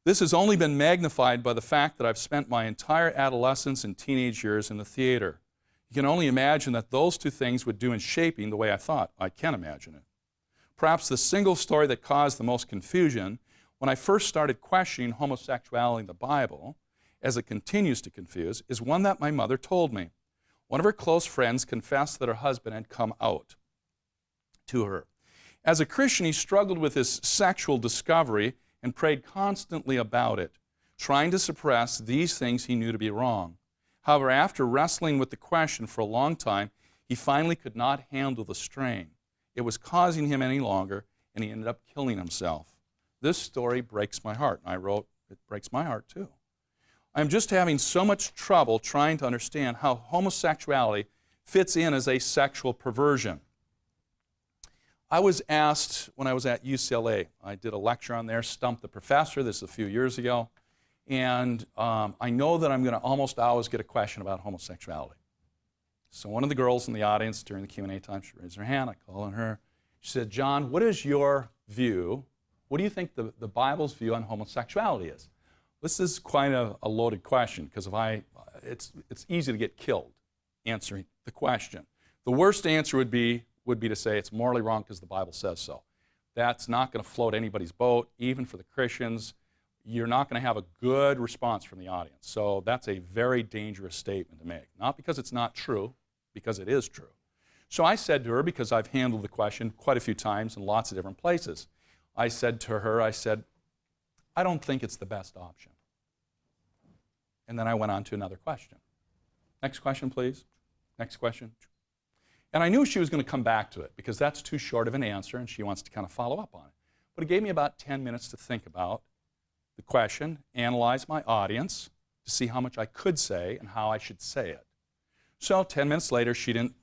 This has only been magnified by the fact that I've spent my entire adolescence and teenage years in the theater. You can only imagine that those two things would do in shaping the way I thought. I can imagine it. Perhaps the single story that caused the most confusion when I first started questioning homosexuality in the Bible, as it continues to confuse, is one that my mother told me. One of her close friends confessed that her husband had come out to her. As a Christian, he struggled with his sexual discovery and prayed constantly about it, trying to suppress these things he knew to be wrong. However, after wrestling with the question for a long time, he finally could not handle the strain. It was causing him any longer, and he ended up killing himself. This story breaks my heart. I wrote, it breaks my heart too. I'm just having so much trouble trying to understand how homosexuality fits in as a sexual perversion. I was asked when I was at UCLA, I did a lecture on there, Stump the Professor, this is a few years ago, and I know that I'm going to almost always get a question about homosexuality. So one of the girls in the audience during the Q&A time, she raised her hand, I called on her. She said, John, what is your view, what do you think the Bible's view on homosexuality is? This is quite a loaded question, because it's easy to get killed answering the question. The worst answer would be to say it's morally wrong because the Bible says so. That's not going to float anybody's boat, even for the Christians. You're not going to have a good response from the audience. So that's a very dangerous statement to make. Not because it's not true, because it is true. So I said to her, because I've handled the question quite a few times in lots of different places, I said to her, I don't think it's the best option. And then I went on to another question. Next question, please. Next question. And I knew she was going to come back to it because that's too short of an answer and she wants to kind of follow up on it. But it gave me about 10 minutes to think about the question, analyze my audience to see how much I could say and how I should say it. So 10 minutes later, she didn't,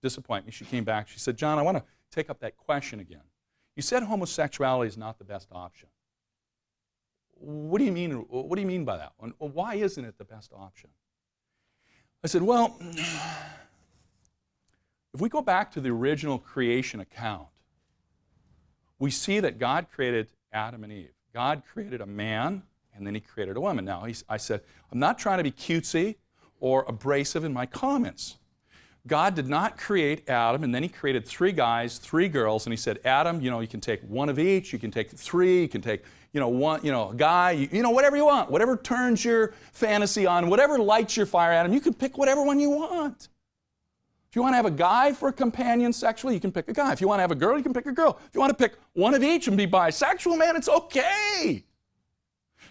disappoint me. She came back. She said, John, I want to take up that question again. You said homosexuality is not the best option. What do you mean? What do you mean by that? Well, why isn't it the best option? I said, well, if we go back to the original creation account, we see that God created Adam and Eve. God created a man, and then he created a woman. Now, I said, I'm not trying to be cutesy or abrasive in my comments. God did not create Adam, and then he created 3 guys, 3 girls, and he said, Adam, you can take one of each, you can take 3, you can take, one, a guy, whatever you want, whatever turns your fantasy on, whatever lights your fire, Adam, you can pick whatever one you want. If you want to have a guy for a companion sexually, you can pick a guy. If you want to have a girl, you can pick a girl. If you want to pick one of each and be bisexual, man, it's okay.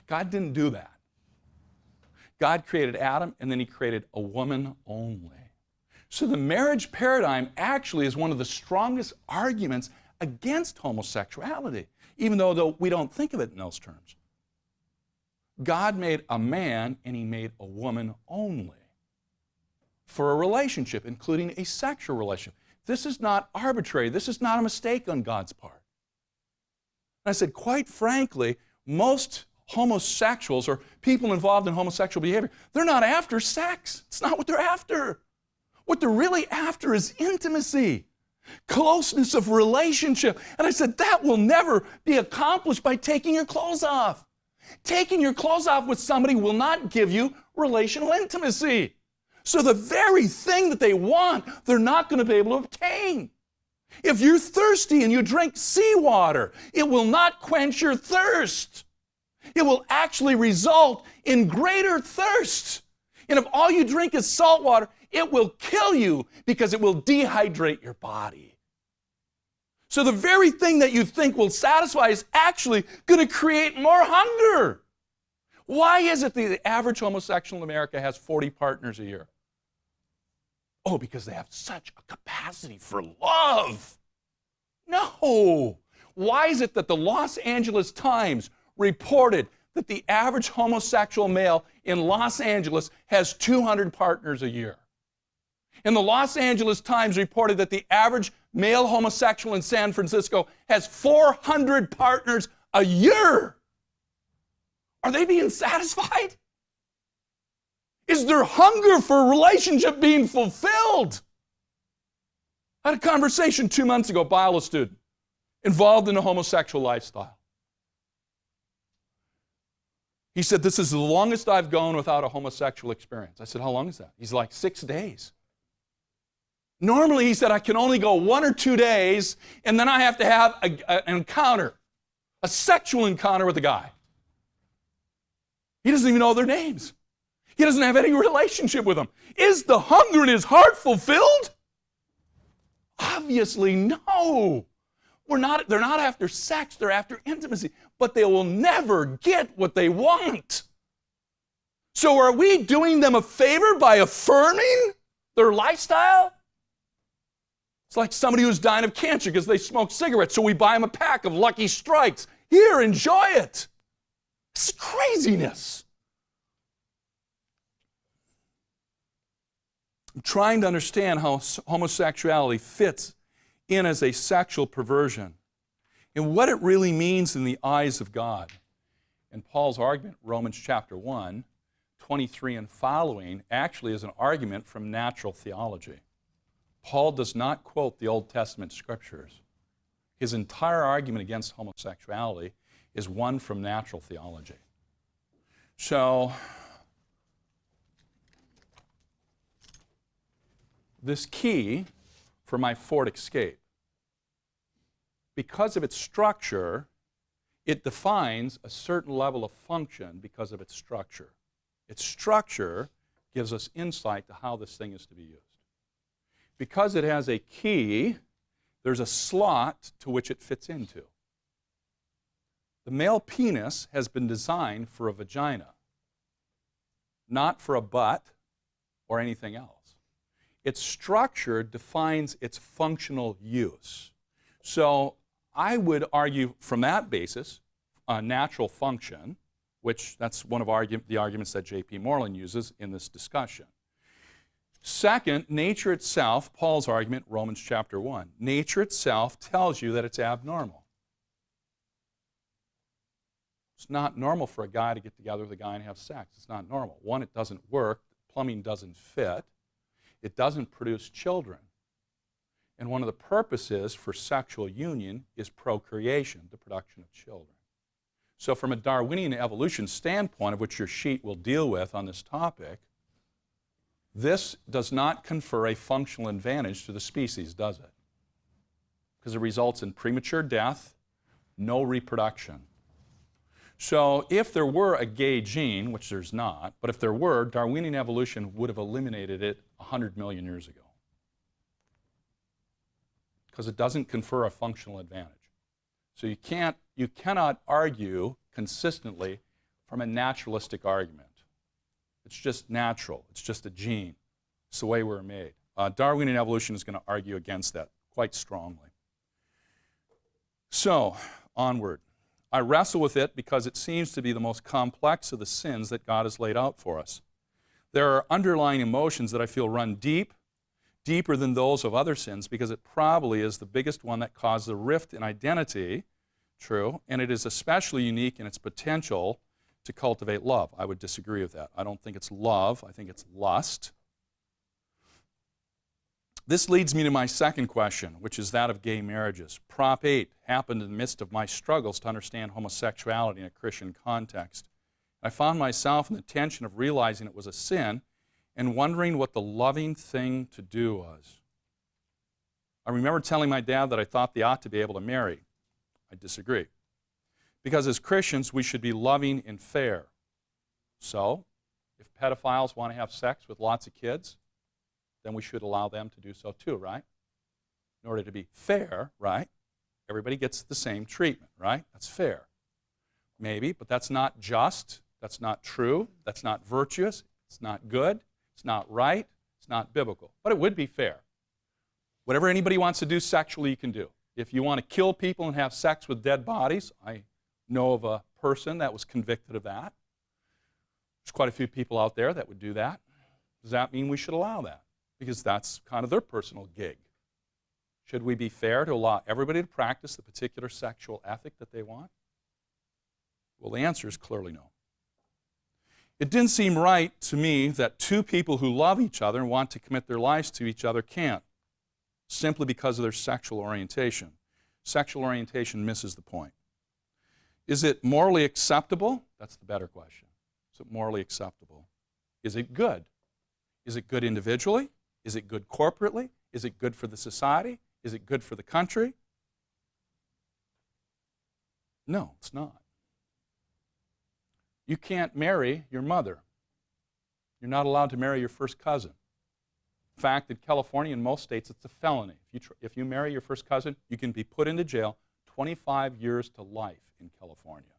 God didn't do that. God created Adam, and then he created a woman only. So the marriage paradigm actually is one of the strongest arguments against homosexuality, even though we don't think of it in those terms. God made a man, and he made a woman only for a relationship, including a sexual relationship. This is not arbitrary. This is not a mistake on God's part. And I said, quite frankly, most homosexuals or people involved in homosexual behavior, they're not after sex. It's not what they're after. What they're really after is intimacy, closeness of relationship. And I said, that will never be accomplished by taking your clothes off. Taking your clothes off with somebody will not give you relational intimacy. So the very thing that they want, they're not going to be able to obtain. If you're thirsty and you drink seawater, it will not quench your thirst. It will actually result in greater thirst. And if all you drink is salt water, it will kill you because it will dehydrate your body. So the very thing that you think will satisfy is actually going to create more hunger. Why is it that the average homosexual in America has 40 partners a year? Oh, because they have such a capacity for love. No. Why is it that the Los Angeles Times reported that the average homosexual male in Los Angeles has 200 partners a year. And the Los Angeles Times reported that the average male homosexual in San Francisco has 400 partners a year. Are they being satisfied? Is their hunger for a relationship being fulfilled? I had a conversation 2 months ago, Biola student, involved in a homosexual lifestyle. He said, this is the longest I've gone without a homosexual experience. I said, how long is that? He's like, 6 days. Normally, he said, I can only go 1 or 2 days, and then I have to have an encounter, a sexual encounter with a guy. He doesn't even know their names. He doesn't have any relationship with them. Is the hunger in his heart fulfilled? Obviously, no. They're not after sex, they're after intimacy, but they will never get what they want. So are we doing them a favor by affirming their lifestyle? It's like somebody who's dying of cancer because they smoke cigarettes, so we buy them a pack of Lucky Strikes. Here, enjoy it. It's craziness. I'm trying to understand how homosexuality fits in as a sexual perversion and what it really means in the eyes of God. And Paul's argument, Romans chapter 1, 23 and following, actually is an argument from natural theology. Paul does not quote the Old Testament scriptures. His entire argument against homosexuality is one from natural theology. So, this key for my Ford Escape, because of its structure, it defines a certain level of function because of its structure. Its structure gives us insight to how this thing is to be used. Because it has a key, there's a slot to which it fits into. The male penis has been designed for a vagina, not for a butt or anything else. Its structure defines its functional use. So I would argue from that basis, natural function, which that's one of the arguments that J.P. Moreland uses in this discussion. Second, nature itself, Paul's argument, Romans chapter 1. Nature itself tells you that it's abnormal. It's not normal for a guy to get together with a guy and have sex. It's not normal. One, it doesn't work. Plumbing doesn't fit. It doesn't produce children. And one of the purposes for sexual union is procreation, the production of children. So from a Darwinian evolution standpoint, of which your sheet will deal with on this topic, this does not confer a functional advantage to the species, does it? Because it results in premature death, no reproduction. So if there were a gay gene, which there's not, but if there were, Darwinian evolution would have eliminated it 100 million years ago. Because it doesn't confer a functional advantage. So you cannot argue consistently from a naturalistic argument. It's just natural. It's just a gene. It's the way we're made. Darwinian evolution is going to argue against that quite strongly. So, onward. I wrestle with it because it seems to be the most complex of the sins that God has laid out for us. There are underlying emotions that I feel run deep, deeper than those of other sins, because it probably is the biggest one that caused a rift in identity, true, and it is especially unique in its potential to cultivate love. I would disagree with that. I don't think it's love. I think it's lust. This leads me to my second question, which is that of gay marriages. Prop 8 happened in the midst of my struggles to understand homosexuality in a Christian context. I found myself in the tension of realizing it was a sin and wondering what the loving thing to do was. I remember telling my dad that I thought they ought to be able to marry. I disagree. Because as Christians, we should be loving and fair. So, if pedophiles want to have sex with lots of kids, then we should allow them to do so too, right? In order to be fair, right? Everybody gets the same treatment, right? That's fair. Maybe, but that's not just, that's not true, that's not virtuous, it's not good, it's not right, it's not biblical. But it would be fair. Whatever anybody wants to do sexually, you can do. If you want to kill people and have sex with dead bodies, I know of a person that was convicted of that. There's quite a few people out there that would do that. Does that mean we should allow that? Because that's kind of their personal gig. Should we be fair to allow everybody to practice the particular sexual ethic that they want? Well, the answer is clearly no. It didn't seem right to me that two people who love each other and want to commit their lives to each other can't, simply because of their sexual orientation. Sexual orientation misses the point. Is it morally acceptable? That's the better question. Is it morally acceptable? Is it good? Is it good individually? Is it good corporately? Is it good for the society? Is it good for the country? No, it's not. You can't marry your mother. You're not allowed to marry your first cousin. In fact, in California and most states, it's a felony. If you marry your first cousin, you can be put into jail 25 years to life in California.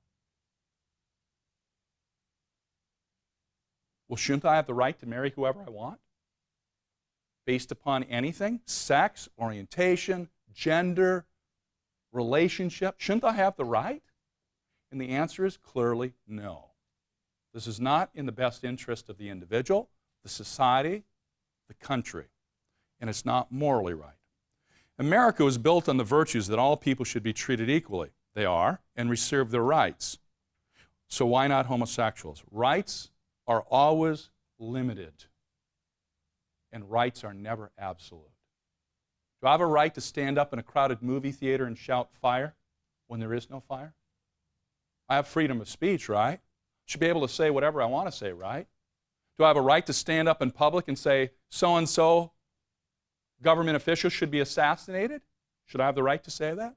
Well, shouldn't I have the right to marry whoever I want? Based upon anything? Sex, orientation, gender, relationship? Shouldn't I have the right? And the answer is clearly no. This is not in the best interest of the individual, the society, the country, and it's not morally right. America was built on the virtues that all people should be treated equally. They are, and receive their rights. So why not homosexuals? Rights are always limited, and rights are never absolute. Do I have a right to stand up in a crowded movie theater and shout fire when there is no fire? I have freedom of speech, right? Should be able to say whatever I want to say, right? Do I have a right to stand up in public and say, so-and-so government official should be assassinated? Should I have the right to say that?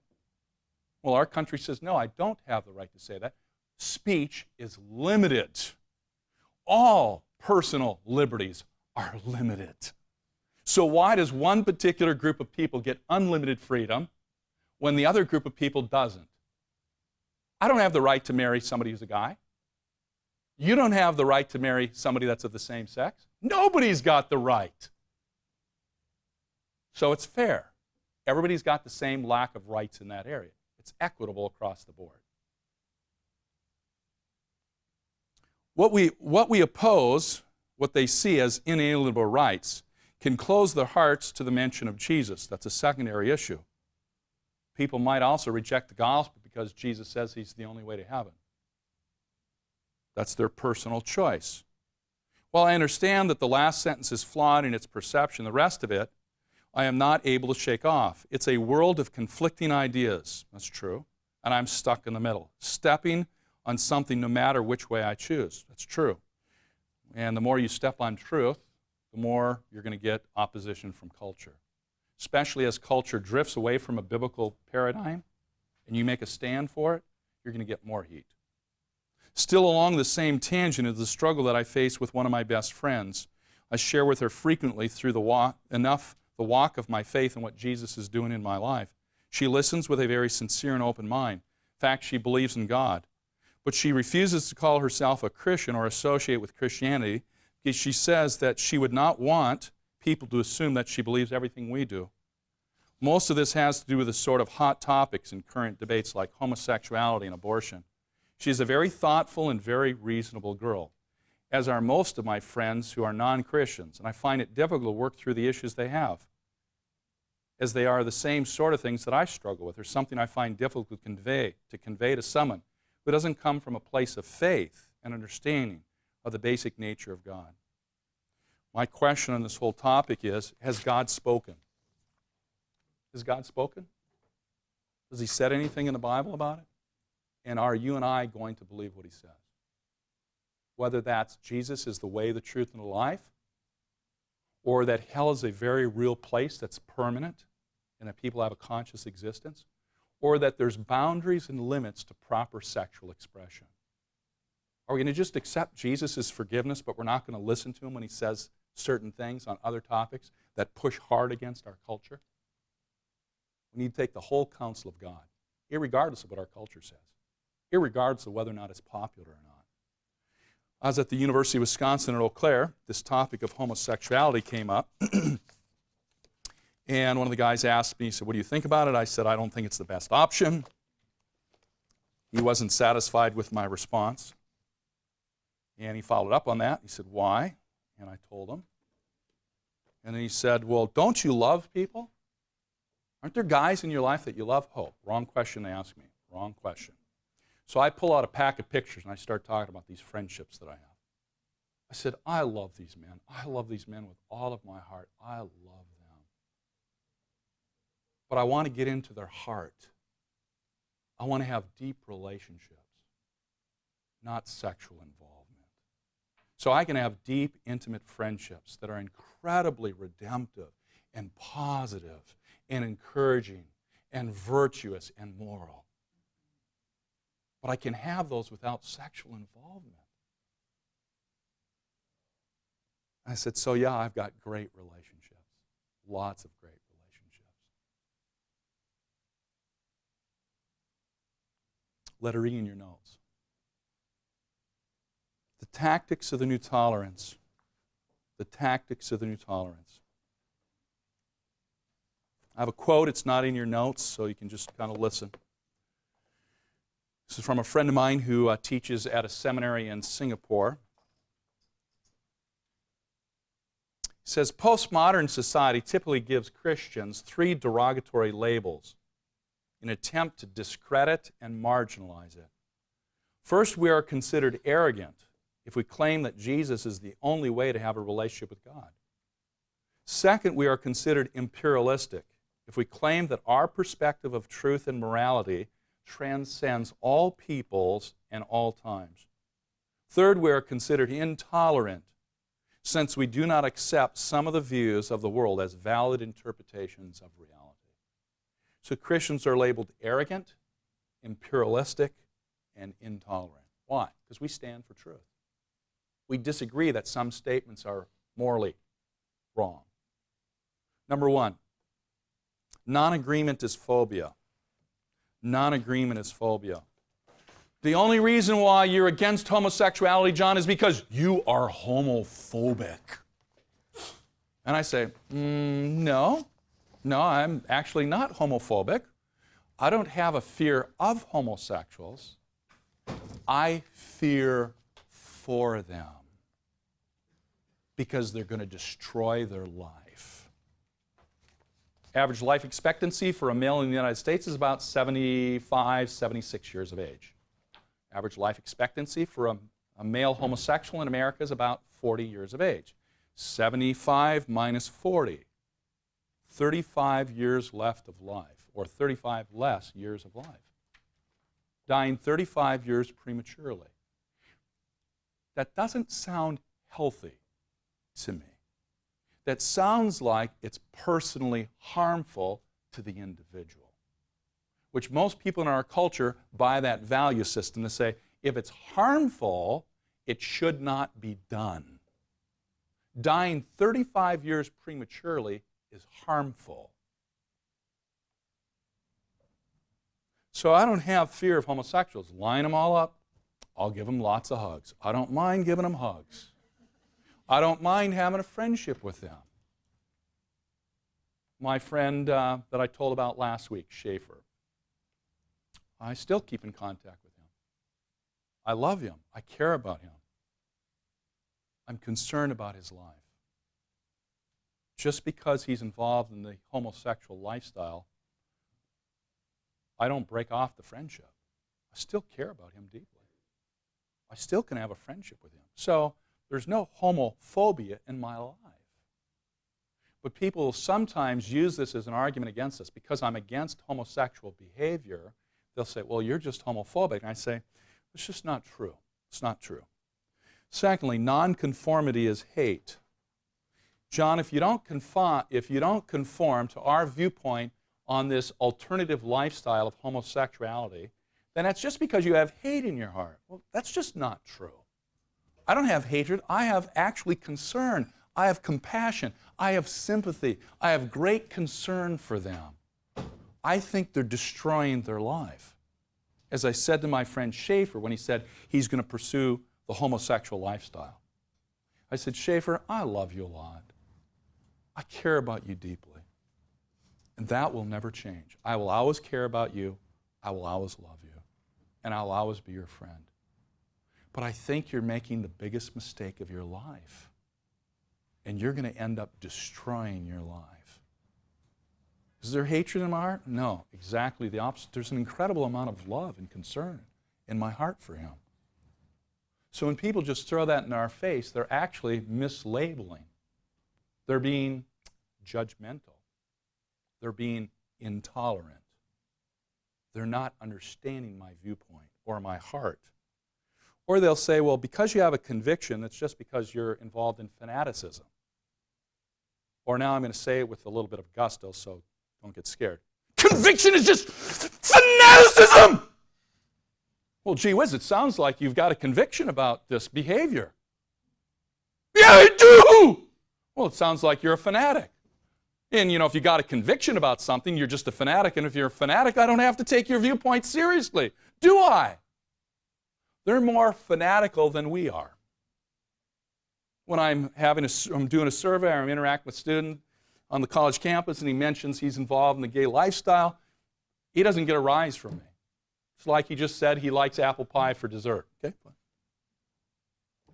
Well, our country says, no, I don't have the right to say that. Speech is limited. All personal liberties are limited. So why does one particular group of people get unlimited freedom when the other group of people doesn't? I don't have the right to marry somebody who's a guy. You don't have the right to marry somebody that's of the same sex. Nobody's got the right. So it's fair. Everybody's got the same lack of rights in that area. It's equitable across the board. What we oppose, what they see as inalienable rights, can close their hearts to the mention of Jesus. That's a secondary issue. People might also reject the gospel because Jesus says he's the only way to heaven. That's their personal choice. While I understand that the last sentence is flawed in its perception, the rest of it I am not able to shake off. It's a world of conflicting ideas. That's true. And I'm stuck in the middle, stepping on something no matter which way I choose. That's true. And the more you step on truth, the more you're going to get opposition from culture. Especially as culture drifts away from a biblical paradigm and you make a stand for it, you're going to get more heat. Still along the same tangent is the struggle that I face with one of my best friends. I share with her frequently through the walk of my faith and what Jesus is doing in my life. She listens with a very sincere and open mind. In fact, she believes in God. But she refuses to call herself a Christian or associate with Christianity because she says that she would not want people to assume that she believes everything we do. Most of this has to do with the sort of hot topics in current debates like homosexuality and abortion. She's a very thoughtful and very reasonable girl, as are most of my friends who are non-Christians, and I find it difficult to work through the issues they have, as they are the same sort of things that I struggle with, or something I find difficult to convey to someone who doesn't come from a place of faith and understanding of the basic nature of God. My question on this whole topic is, has God spoken? Has God spoken? Has he said anything in the Bible about it? And are you and I going to believe what he says? Whether that's Jesus is the way, the truth, and the life, or that hell is a very real place that's permanent and that people have a conscious existence, or that there's boundaries and limits to proper sexual expression. Are we going to just accept Jesus' forgiveness, but we're not going to listen to him when he says certain things on other topics that push hard against our culture? We need to take the whole counsel of God, irregardless of what our culture says, irregardless of whether or not it's popular or not. I was at the University of Wisconsin at Eau Claire. This topic of homosexuality came up. And one of the guys asked me, he said, what do you think about it? I said, I don't think it's the best option. He wasn't satisfied with my response. And he followed up on that. He said, why? And I told him. And then he said, well, don't you love people? Aren't there guys in your life that you love? Oh, wrong question to ask me. Wrong question. So I pull out a pack of pictures and I start talking about these friendships that I have. I said, I love these men. I love these men with all of my heart. I love them. But I want to get into their heart. I want to have deep relationships, not sexual involvement. So I can have deep, intimate friendships that are incredibly redemptive and positive and encouraging and virtuous and moral. But I can have those without sexual involvement. I said, so yeah, I've got great relationships, lots of great relationships. Lettering in your notes. The tactics of the new tolerance. The tactics of the new tolerance. I have a quote. It's not in your notes, so you can just kind of listen. This is from a friend of mine who teaches at a seminary in Singapore. He says, postmodern society typically gives Christians 3 derogatory labels in an attempt to discredit and marginalize it. First, we are considered arrogant if we claim that Jesus is the only way to have a relationship with God. Second, we are considered imperialistic if we claim that our perspective of truth and morality transcends all peoples and all times. Third, we are considered intolerant since we do not accept some of the views of the world as valid interpretations of reality. So Christians are labeled arrogant, imperialistic, and intolerant. Why? Because we stand for truth. We disagree that some statements are morally wrong. Number 1, non-agreement is phobia. Non-agreement is phobia. The only reason why you're against homosexuality, John, is because you are homophobic. And I say, no, I'm actually not homophobic. I don't have a fear of homosexuals. I fear for them because they're going to destroy their life. Average life expectancy for a male in the United States is about 75, 76 years of age. Average life expectancy for a male homosexual in America is about 40 years of age. 75 minus 40, 35 years left of life, or 35 less years of life. Dying 35 years prematurely. That doesn't sound healthy to me. That sounds like it's personally harmful to the individual, which most people in our culture buy that value system to say, if it's harmful, it should not be done. Dying 35 years prematurely is harmful. So I don't have fear of homosexuals. Line them all up, I'll give them lots of hugs. I don't mind giving them hugs. I don't mind having a friendship with them. My friend that I told about last week, Schaefer, I still keep in contact with him. I love him. I care about him. I'm concerned about his life. Just because he's involved in the homosexual lifestyle, I don't break off the friendship. I still care about him deeply. I still can have a friendship with him. So there's no homophobia in my life. But people sometimes use this as an argument against us. Because I'm against homosexual behavior, they'll say, well, you're just homophobic. And I say, it's just not true. It's not true. Secondly, nonconformity is hate. John, if you don't conform to our viewpoint on this alternative lifestyle of homosexuality, then that's just because you have hate in your heart. Well, that's just not true. I don't have hatred. I have actually concern. I have compassion. I have sympathy. I have great concern for them. I think they're destroying their life. As I said to my friend Schaefer when he said he's going to pursue the homosexual lifestyle, I said, Schaefer, I love you a lot. I care about you deeply. And that will never change. I will always care about you. I will always love you. and I'll always be your friend. But I think you're making the biggest mistake of your life. And you're going to end up destroying your life. Is there hatred in my heart? No, exactly the opposite. There's an incredible amount of love and concern in my heart for him. So when people just throw that in our face, they're actually mislabeling. They're being judgmental. They're being intolerant. They're not understanding my viewpoint or my heart. Or they'll say, well, because you have a conviction, it's just because you're involved in fanaticism. Or now I'm going to say it with a little bit of gusto, so don't get scared. Conviction is just fanaticism! Well, gee whiz, it sounds like you've got a conviction about this behavior. Yeah, I do! Well, it sounds like you're a fanatic. And, if you got a conviction about something, you're just a fanatic. And if you're a fanatic, I don't have to take your viewpoint seriously, do I? They're more fanatical than we are. When I'm doing a survey, or I'm interacting with a student on the college campus, and he mentions he's involved in the gay lifestyle, he doesn't get a rise from me. It's like he just said he likes apple pie for dessert. Okay?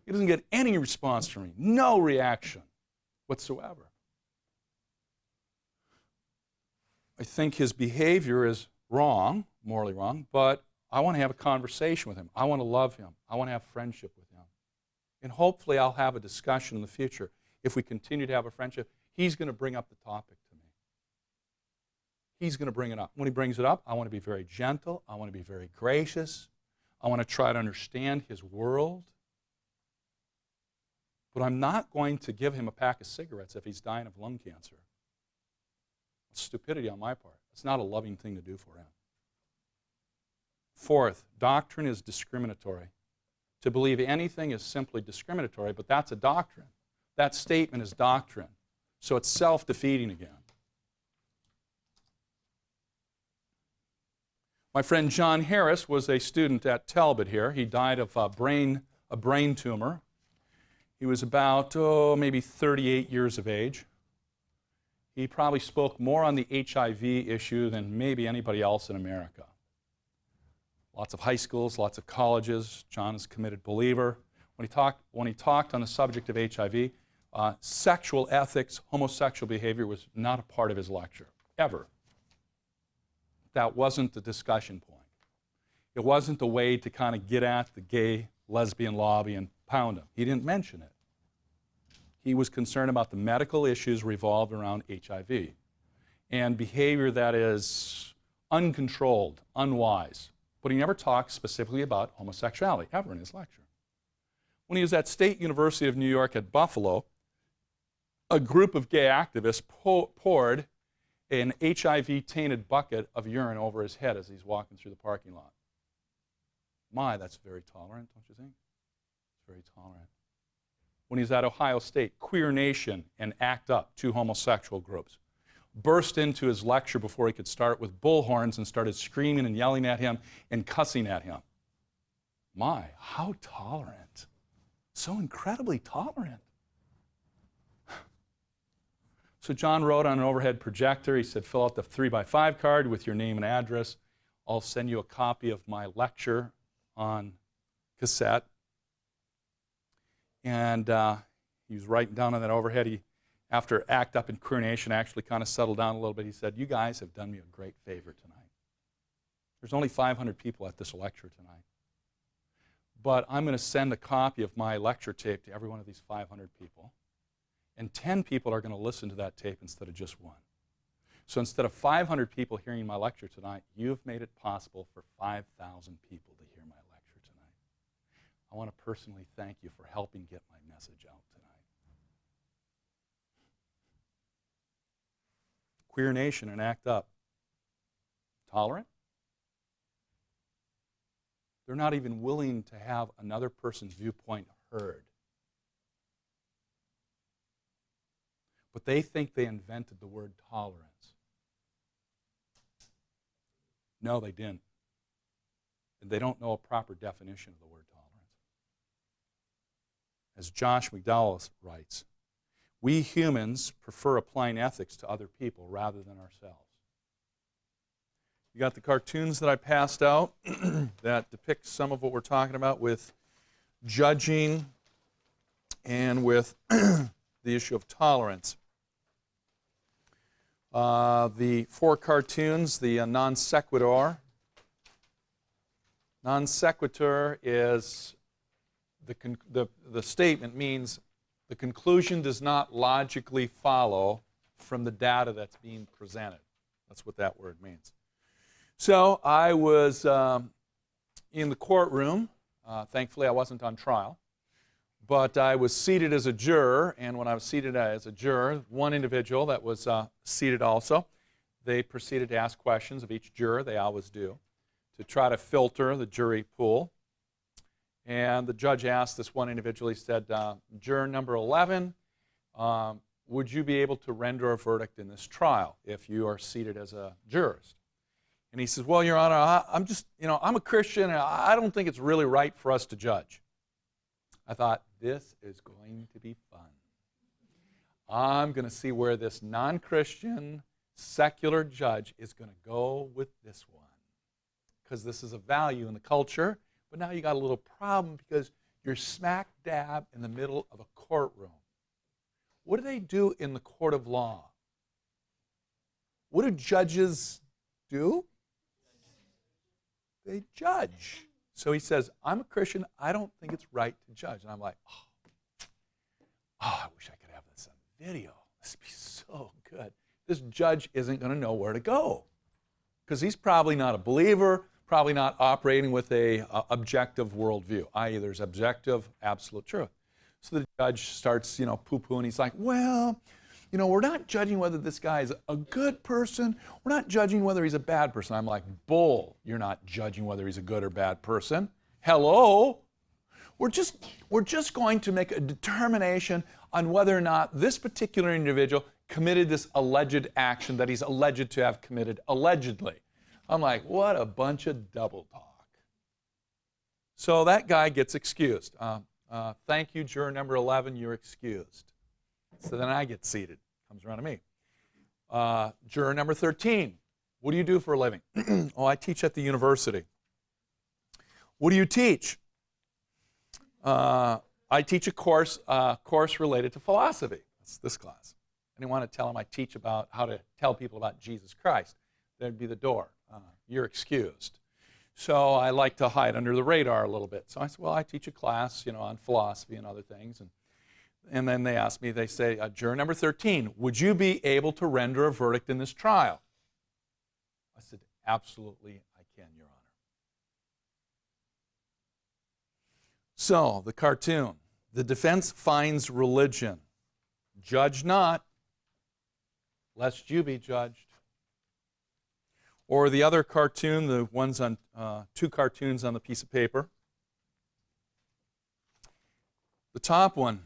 He doesn't get any response from me, no reaction whatsoever. I think his behavior is wrong, morally wrong, but I want to have a conversation with him. I want to love him. I want to have friendship with him. And hopefully I'll have a discussion in the future. If we continue to have a friendship, he's going to bring up the topic to me. He's going to bring it up. When he brings it up, I want to be very gentle. I want to be very gracious. I want to try to understand his world. But I'm not going to give him a pack of cigarettes if he's dying of lung cancer. It's stupidity on my part. It's not a loving thing to do for him. Fourth, doctrine is discriminatory. To believe anything is simply discriminatory, but that's a doctrine. That statement is doctrine. So it's self-defeating again. My friend John Harris was a student at Talbot here. He died of a brain tumor. He was about, maybe 38 years of age. He probably spoke more on the HIV issue than maybe anybody else in America. Lots of high schools, lots of colleges. John is a committed believer. When he talked on the subject of HIV, sexual ethics, homosexual behavior was not a part of his lecture, ever. That wasn't the discussion point. It wasn't the way to kind of get at the gay, lesbian lobby and pound them. He didn't mention it. He was concerned about the medical issues revolved around HIV and behavior that is uncontrolled, unwise. But he never talked specifically about homosexuality, ever in his lecture. When he was at State University of New York at Buffalo, a group of gay activists poured an HIV-tainted bucket of urine over his head as he's walking through the parking lot. My, that's very tolerant, don't you think? It's very tolerant. When he was at Ohio State, Queer Nation and ACT UP, two homosexual groups, burst into his lecture before he could start with bullhorns and started screaming and yelling at him and cussing at him. My, how tolerant. So incredibly tolerant. So John wrote on an overhead projector, he said, fill out the 3x5 card with your name and address. I'll send you a copy of my lecture on cassette. And he was writing down on that overhead. After ACT UP and Queer Nation actually kind of settled down a little bit, he said, you guys have done me a great favor tonight. There's only 500 people at this lecture tonight. But I'm going to send a copy of my lecture tape to every one of these 500 people. And 10 people are going to listen to that tape instead of just one. So instead of 500 people hearing my lecture tonight, you've made it possible for 5,000 people to hear my lecture tonight. I want to personally thank you for helping get my message out tonight. Queer Nation and ACT UP. Tolerant? They're not even willing to have another person's viewpoint heard. But they think they invented the word tolerance. No, they didn't. And they don't know a proper definition of the word tolerance. As Josh McDowell writes, we humans prefer applying ethics to other people rather than ourselves. You got the cartoons that I passed out that depict some of what we're talking about with judging and with the issue of tolerance. The 4 cartoons, the non sequitur. Non sequitur is the statement means the conclusion does not logically follow from the data that's being presented. That's what that word means. So I was in the courtroom. Thankfully, I wasn't on trial. But I was seated as a juror, and when I was seated as a juror, one individual that was seated also, they proceeded to ask questions of each juror, they always do, to try to filter the jury pool. And the judge asked this one individual, he said, juror number 11, would you be able to render a verdict in this trial if you are seated as a jurist? And he says, well, Your Honor, I'm a Christian, and I don't think it's really right for us to judge. I thought, this is going to be fun. I'm going to see where this non-Christian, secular judge is going to go with this one. Because this is a value in the culture, but now you got a little problem because you're smack dab in the middle of a courtroom. What do they do in the court of law? What do judges do? They judge. So he says, I'm a Christian, I don't think it's right to judge. And I'm like, I wish I could have this on video. This would be so good. This judge isn't going to know where to go because he's probably not a believer, probably not operating with a objective worldview, i.e. there's objective, absolute truth. So the judge starts, poo-pooing. He's like, well, we're not judging whether this guy is a good person. We're not judging whether he's a bad person. I'm like, bull. You're not judging whether he's a good or bad person. Hello? We're just going to make a determination on whether or not this particular individual committed this alleged action that he's alleged to have committed allegedly. I'm like, what a bunch of double talk. So that guy gets excused. Thank you, juror number 11, you're excused. So then I get seated. Comes around to me. Juror number 13, what do you do for a living? Oh, I teach at the university. What do you teach? I teach a course related to philosophy. That's this class. I didn't want to tell them I teach about how to tell people about Jesus Christ. There'd be the door. You're excused. So I like to hide under the radar a little bit. So I said, well, I teach a class, on philosophy and other things. And then they ask me, they say, juror number 13, would you be able to render a verdict in this trial? I said, absolutely, I can, Your Honor. So, the cartoon. The defense finds religion. Judge not, lest you be judged. Or the other cartoon, the ones on 2 cartoons on the piece of paper. The top one,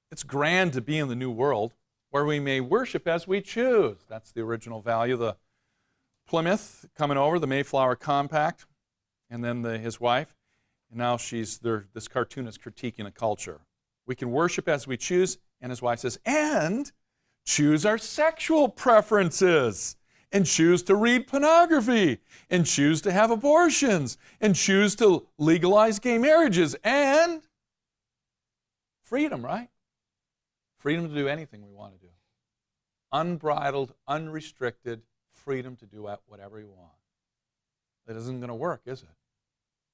it's grand to be in the new world, where we may worship as we choose. That's the original value. The Plymouth coming over, the Mayflower Compact, and then his wife. And now this cartoon is critiquing a culture. We can worship as we choose, and his wife says, and choose our sexual preferences, and choose to read pornography, and choose to have abortions, and choose to legalize gay marriages, and freedom, right? Freedom to do anything we want to do. Unbridled, unrestricted freedom to do whatever you want. That isn't going to work, is it?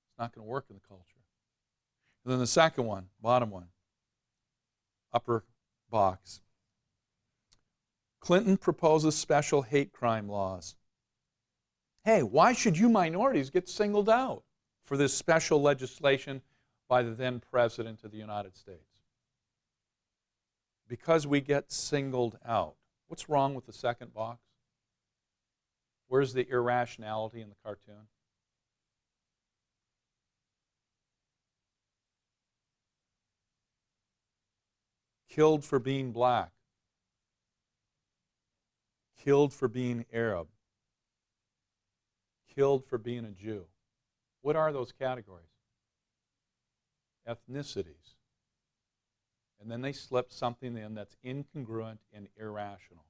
It's not going to work in the culture. And then the second one, bottom one, upper box. Clinton proposes special hate crime laws. Hey, why should you minorities get singled out for this special legislation by the then President of the United States? Because we get singled out. What's wrong with the second box? Where's the irrationality in the cartoon? Killed for being black. Killed for being Arab. Killed for being a Jew. What are those categories? Ethnicities. And then they slip something in that's incongruent and irrational.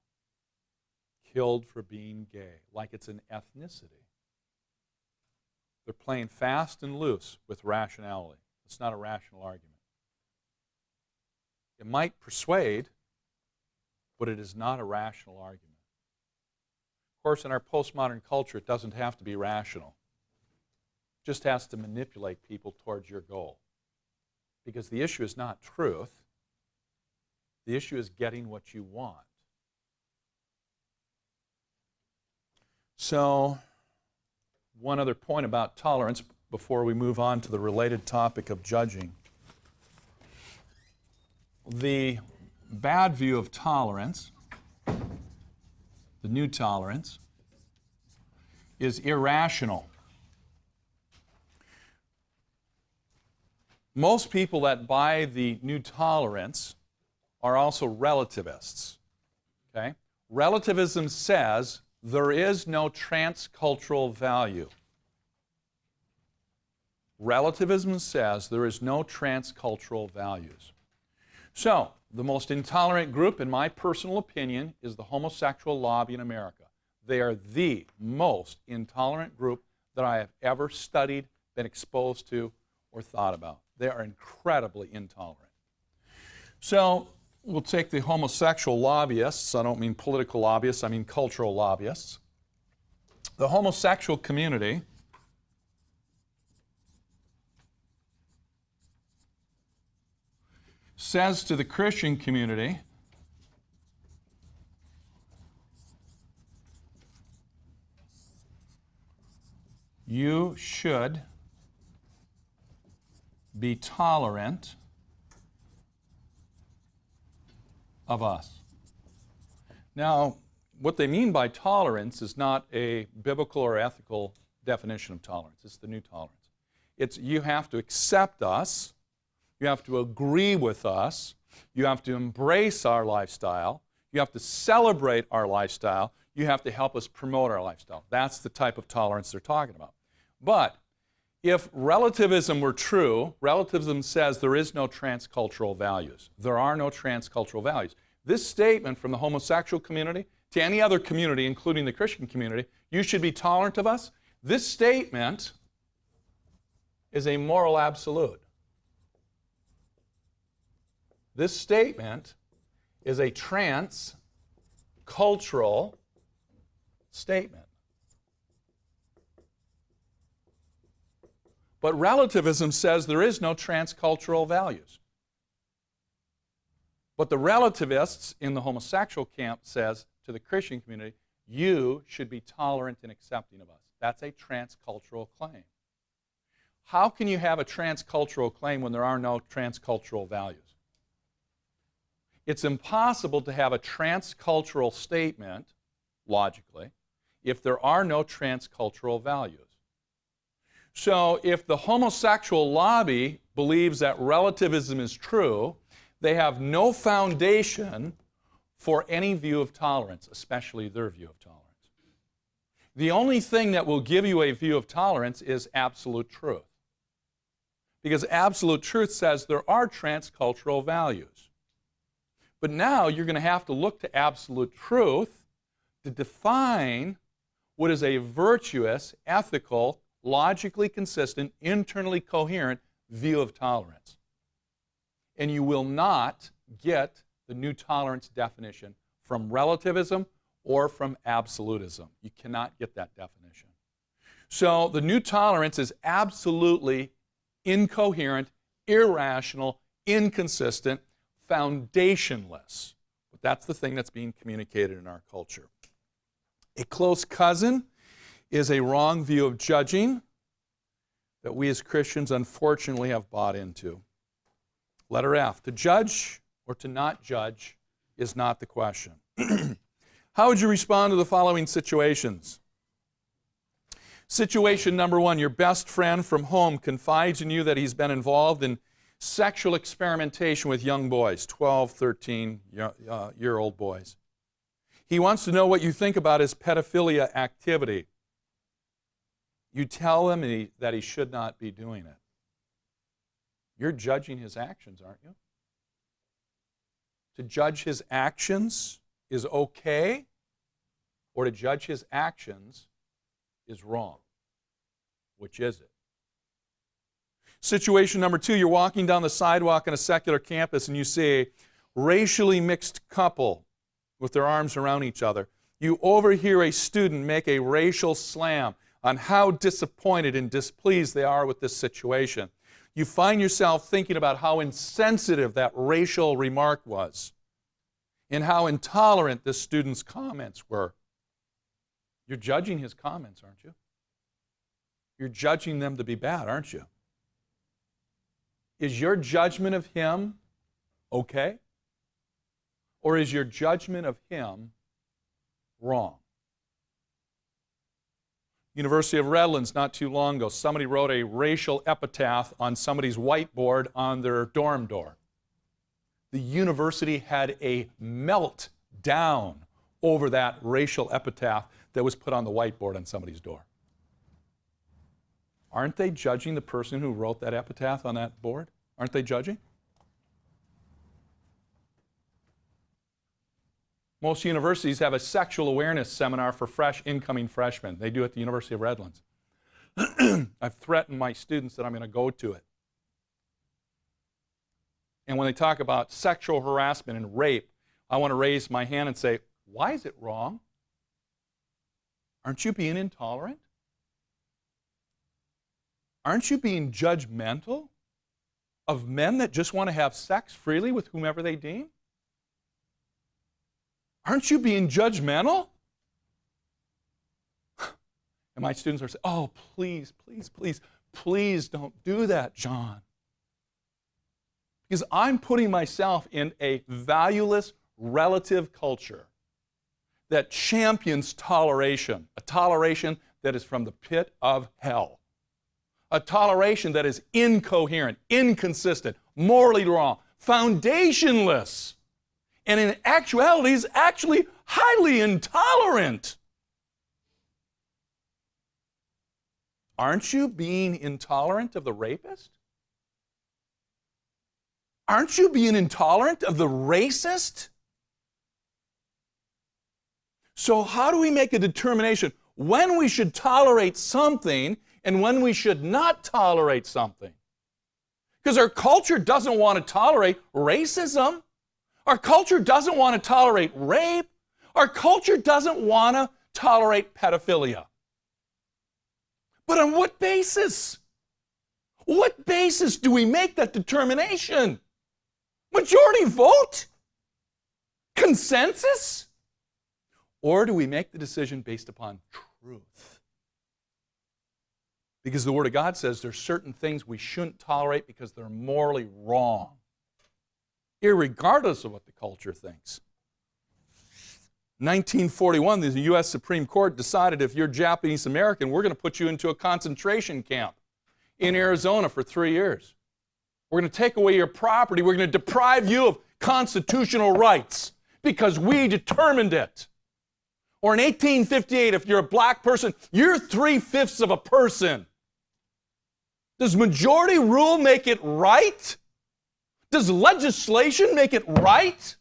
Killed for being gay, like it's an ethnicity. They're playing fast and loose with rationality. It's not a rational argument. It might persuade, but it is not a rational argument. Of course, in our postmodern culture, it doesn't have to be rational. It just has to manipulate people towards your goal. Because the issue is not truth. The issue is getting what you want. So, one other point about tolerance before we move on to the related topic of judging. The bad view of tolerance, the new tolerance, is irrational. Most people that buy the new tolerance are also relativists. Okay? Relativism says there is no transcultural value. Relativism says there is no transcultural values. So, the most intolerant group, in my personal opinion, is the homosexual lobby in America. They are the most intolerant group that I have ever studied, been exposed to, or thought about. They are incredibly intolerant. So, we'll take the homosexual lobbyists. I don't mean political lobbyists, I mean cultural lobbyists. The homosexual community says to the Christian community, you should be tolerant of us. Now, what they mean by tolerance is not a biblical or ethical definition of tolerance. It's the new tolerance. It's you have to accept us, you have to agree with us, you have to embrace our lifestyle, you have to celebrate our lifestyle, you have to help us promote our lifestyle. That's the type of tolerance they're talking about. But if relativism were true, relativism says there is no transcultural values. There are no transcultural values. This statement from the homosexual community to any other community, including the Christian community, you should be tolerant of us, this statement is a moral absolute. This statement is a transcultural statement. But relativism says there is no transcultural values. But the relativists in the homosexual camp says to the Christian community, you should be tolerant and accepting of us. That's a transcultural claim. How can you have a transcultural claim when there are no transcultural values? It's impossible to have a transcultural statement, logically, if there are no transcultural values. So if the homosexual lobby believes that relativism is true, they have no foundation for any view of tolerance, especially their view of tolerance. The only thing that will give you a view of tolerance is absolute truth. Because absolute truth says there are transcultural values. But now you're going to have to look to absolute truth to define what is a virtuous, ethical, logically consistent, internally coherent view of tolerance. And you will not get the new tolerance definition from relativism or from absolutism. You cannot get that definition. So the new tolerance is absolutely incoherent, irrational, inconsistent, foundationless. But that's the thing that's being communicated in our culture. A close cousin is a wrong view of judging that we as Christians unfortunately have bought into. Letter F, to judge or to not judge is not the question. How would you respond to the following situations? Situation number one, your best friend from home confides in you that he's been involved in sexual experimentation with young boys, 12, 13-year-old boys. He wants to know what you think about his pedophilia activity. You tell him that he should not be doing it. You're judging his actions, aren't you? To judge his actions is okay, or to judge his actions is wrong. Which is it? Situation number 2, you're walking down the sidewalk on a secular campus and you see a racially mixed couple with their arms around each other. You overhear a student make a racial slam on how disappointed and displeased they are with this situation. You find yourself thinking about how insensitive that racial remark was and how intolerant this student's comments were. You're judging his comments, aren't you? You're judging them to be bad, aren't you? Is your judgment of him okay? Or is your judgment of him wrong? University of Redlands, not too long ago, somebody wrote a racial epitaph on somebody's whiteboard on their dorm door. The university had a meltdown over that racial epitaph that was put on the whiteboard on somebody's door. Aren't they judging the person who wrote that epitaph on that board? Aren't they judging? Most universities have a sexual awareness seminar for incoming freshmen. They do it at the University of Redlands. I've threatened my students that I'm going to go to it. And when they talk about sexual harassment and rape, I want to raise my hand and say, why is it wrong? Aren't you being intolerant? Aren't you being judgmental of men that just want to have sex freely with whomever they deem? Aren't you being judgmental? And my students are saying, oh, please, please, please, please don't do that, John. Because I'm putting myself in a valueless relative culture that champions toleration, a toleration that is from the pit of hell, a toleration that is incoherent, inconsistent, morally wrong, foundationless, and in actuality is actually highly intolerant. Aren't you being intolerant of the rapist? Aren't you being intolerant of the racist? So how do we make a determination when we should tolerate something and when we should not tolerate something? Because our culture doesn't want to tolerate racism. Our culture doesn't want to tolerate rape. Our culture doesn't want to tolerate pedophilia. But on what basis? What basis do we make that determination? Majority vote? Consensus? Or do we make the decision based upon truth? Because the Word of God says there's certain things we shouldn't tolerate because they're morally wrong, irregardless of what the culture thinks. 1941, the U.S. Supreme Court decided if you're Japanese American, we're going to put you into a concentration camp in Arizona for 3 years. We're going to take away your property. We're going to deprive you of constitutional rights because we determined it. Or in 1858, if you're a black person, you're 3/5 of a person. Does majority rule make it right? Does legislation make it right?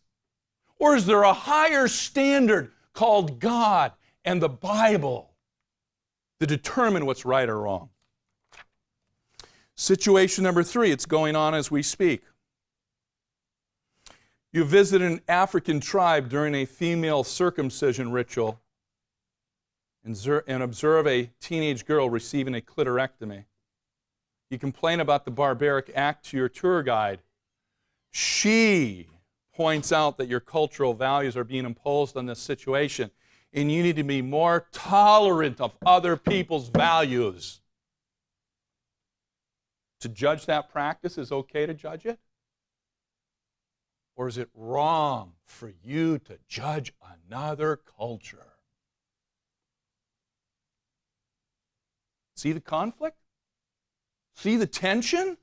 Or is there a higher standard called God and the Bible to determine what's right or wrong? Situation number 3, it's going on as we speak. You visit an African tribe during a female circumcision ritual and observe a teenage girl receiving a clitorectomy. You complain about the barbaric act to your tour guide. She points out that your cultural values are being imposed on this situation, and you need to be more tolerant of other people's values. To judge that practice is okay to judge it? Or is it wrong for you to judge another culture? See the conflict? See the tension?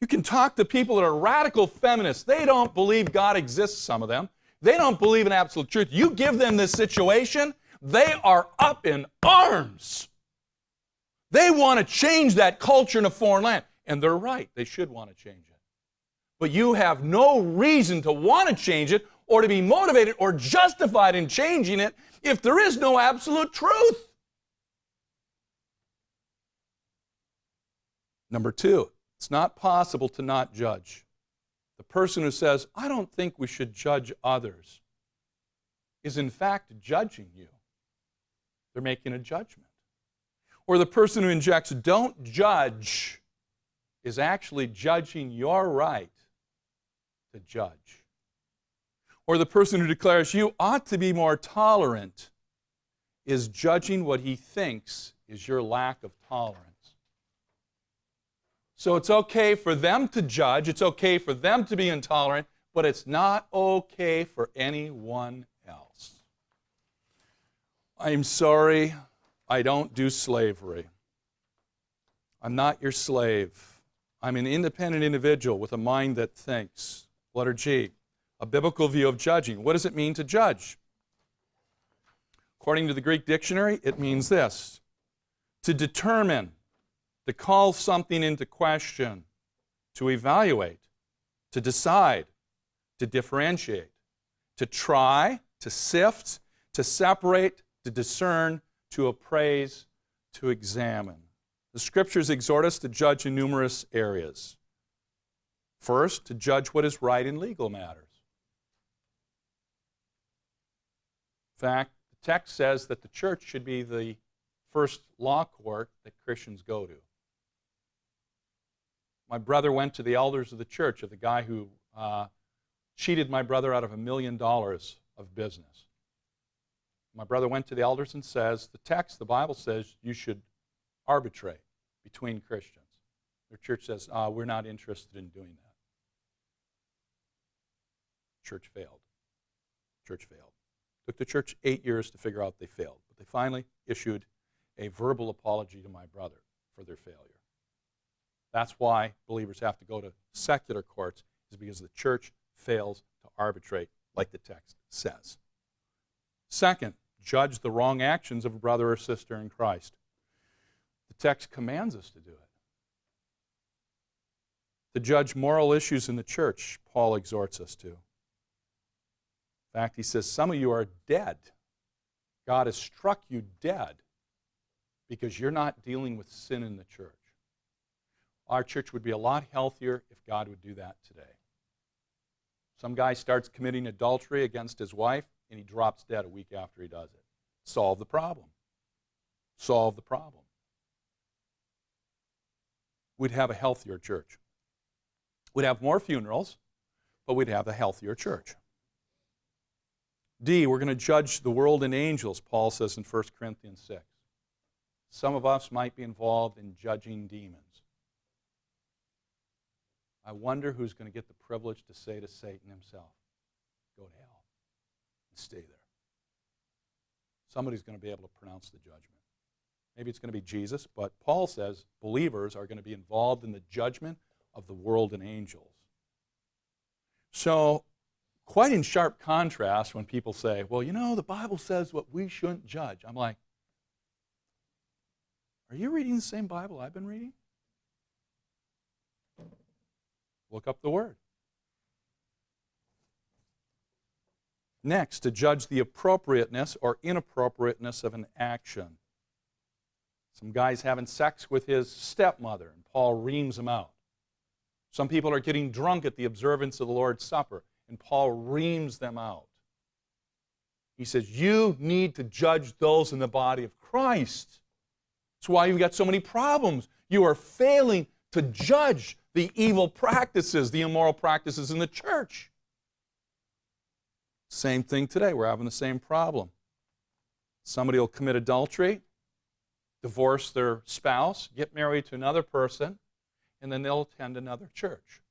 You can talk to people that are radical feminists. They don't believe God exists, some of them. They don't believe in absolute truth. You give them this situation, they are up in arms. They want to change that culture in a foreign land. And they're right. They should want to change it. But you have no reason to want to change it or to be motivated or justified in changing it if there is no absolute truth. Number two, it's not possible to not judge. The person who says, I don't think we should judge others, is in fact judging you. They're making a judgment. Or the person who injects, don't judge, is actually judging your right to judge. Or the person who declares you ought to be more tolerant is judging what he thinks is your lack of tolerance. So it's okay for them to judge, it's okay for them to be intolerant, but it's not okay for anyone else. I'm sorry, I don't do slavery. I'm not your slave. I'm an independent individual with a mind that thinks. Letter G, a biblical view of judging. What does it mean to judge? According to the Greek dictionary, it means this: to determine, to call something into question, to evaluate, to decide, to differentiate, to try, to sift, to separate, to discern, to appraise, to examine. The Scriptures exhort us to judge in numerous areas. First, to judge what is right in legal matters. In fact, the text says that the church should be the first law court that Christians go to. My brother went to the elders of the church of the guy who cheated my brother out of $1 million of business. My brother went to the elders and says, the text, the Bible says, you should arbitrate between Christians. Their church says, we're not interested in doing that. Church failed. Church failed. Took the church 8 years to figure out they failed. But they finally issued a verbal apology to my brother for their failure. That's why believers have to go to secular courts, is because the church fails to arbitrate like the text says. Second, judge the wrong actions of a brother or sister in Christ. The text commands us to do it. To judge moral issues in the church, Paul exhorts us to. In fact, he says, some of you are dead. God has struck you dead because you're not dealing with sin in the church. Our church would be a lot healthier if God would do that today. Some guy starts committing adultery against his wife, and he drops dead a week after he does it. Solve the problem. Solve the problem. We'd have a healthier church. We'd have more funerals, but we'd have a healthier church. D, we're going to judge the world and angels, Paul says in 1 Corinthians 6. Some of us might be involved in judging demons. I wonder who's going to get the privilege to say to Satan himself, go to hell and stay there. Somebody's going to be able to pronounce the judgment. Maybe it's going to be Jesus, but Paul says believers are going to be involved in the judgment of the world and angels. So, quite in sharp contrast when people say, well, you know, the Bible says what we shouldn't judge. I'm like, are you reading the same Bible I've been reading? Look up the Word. Next, to judge the appropriateness or inappropriateness of an action. Some guy's having sex with his stepmother, and Paul reams him out. Some people are getting drunk at the observance of the Lord's Supper, and Paul reams them out. He says, you need to judge those in the body of Christ. That's why you've got so many problems. You are failing to judge the evil practices, the immoral practices in the church. Same thing today. We're having the same problem. Somebody will commit adultery, divorce their spouse, get married to another person, and then they'll attend another church.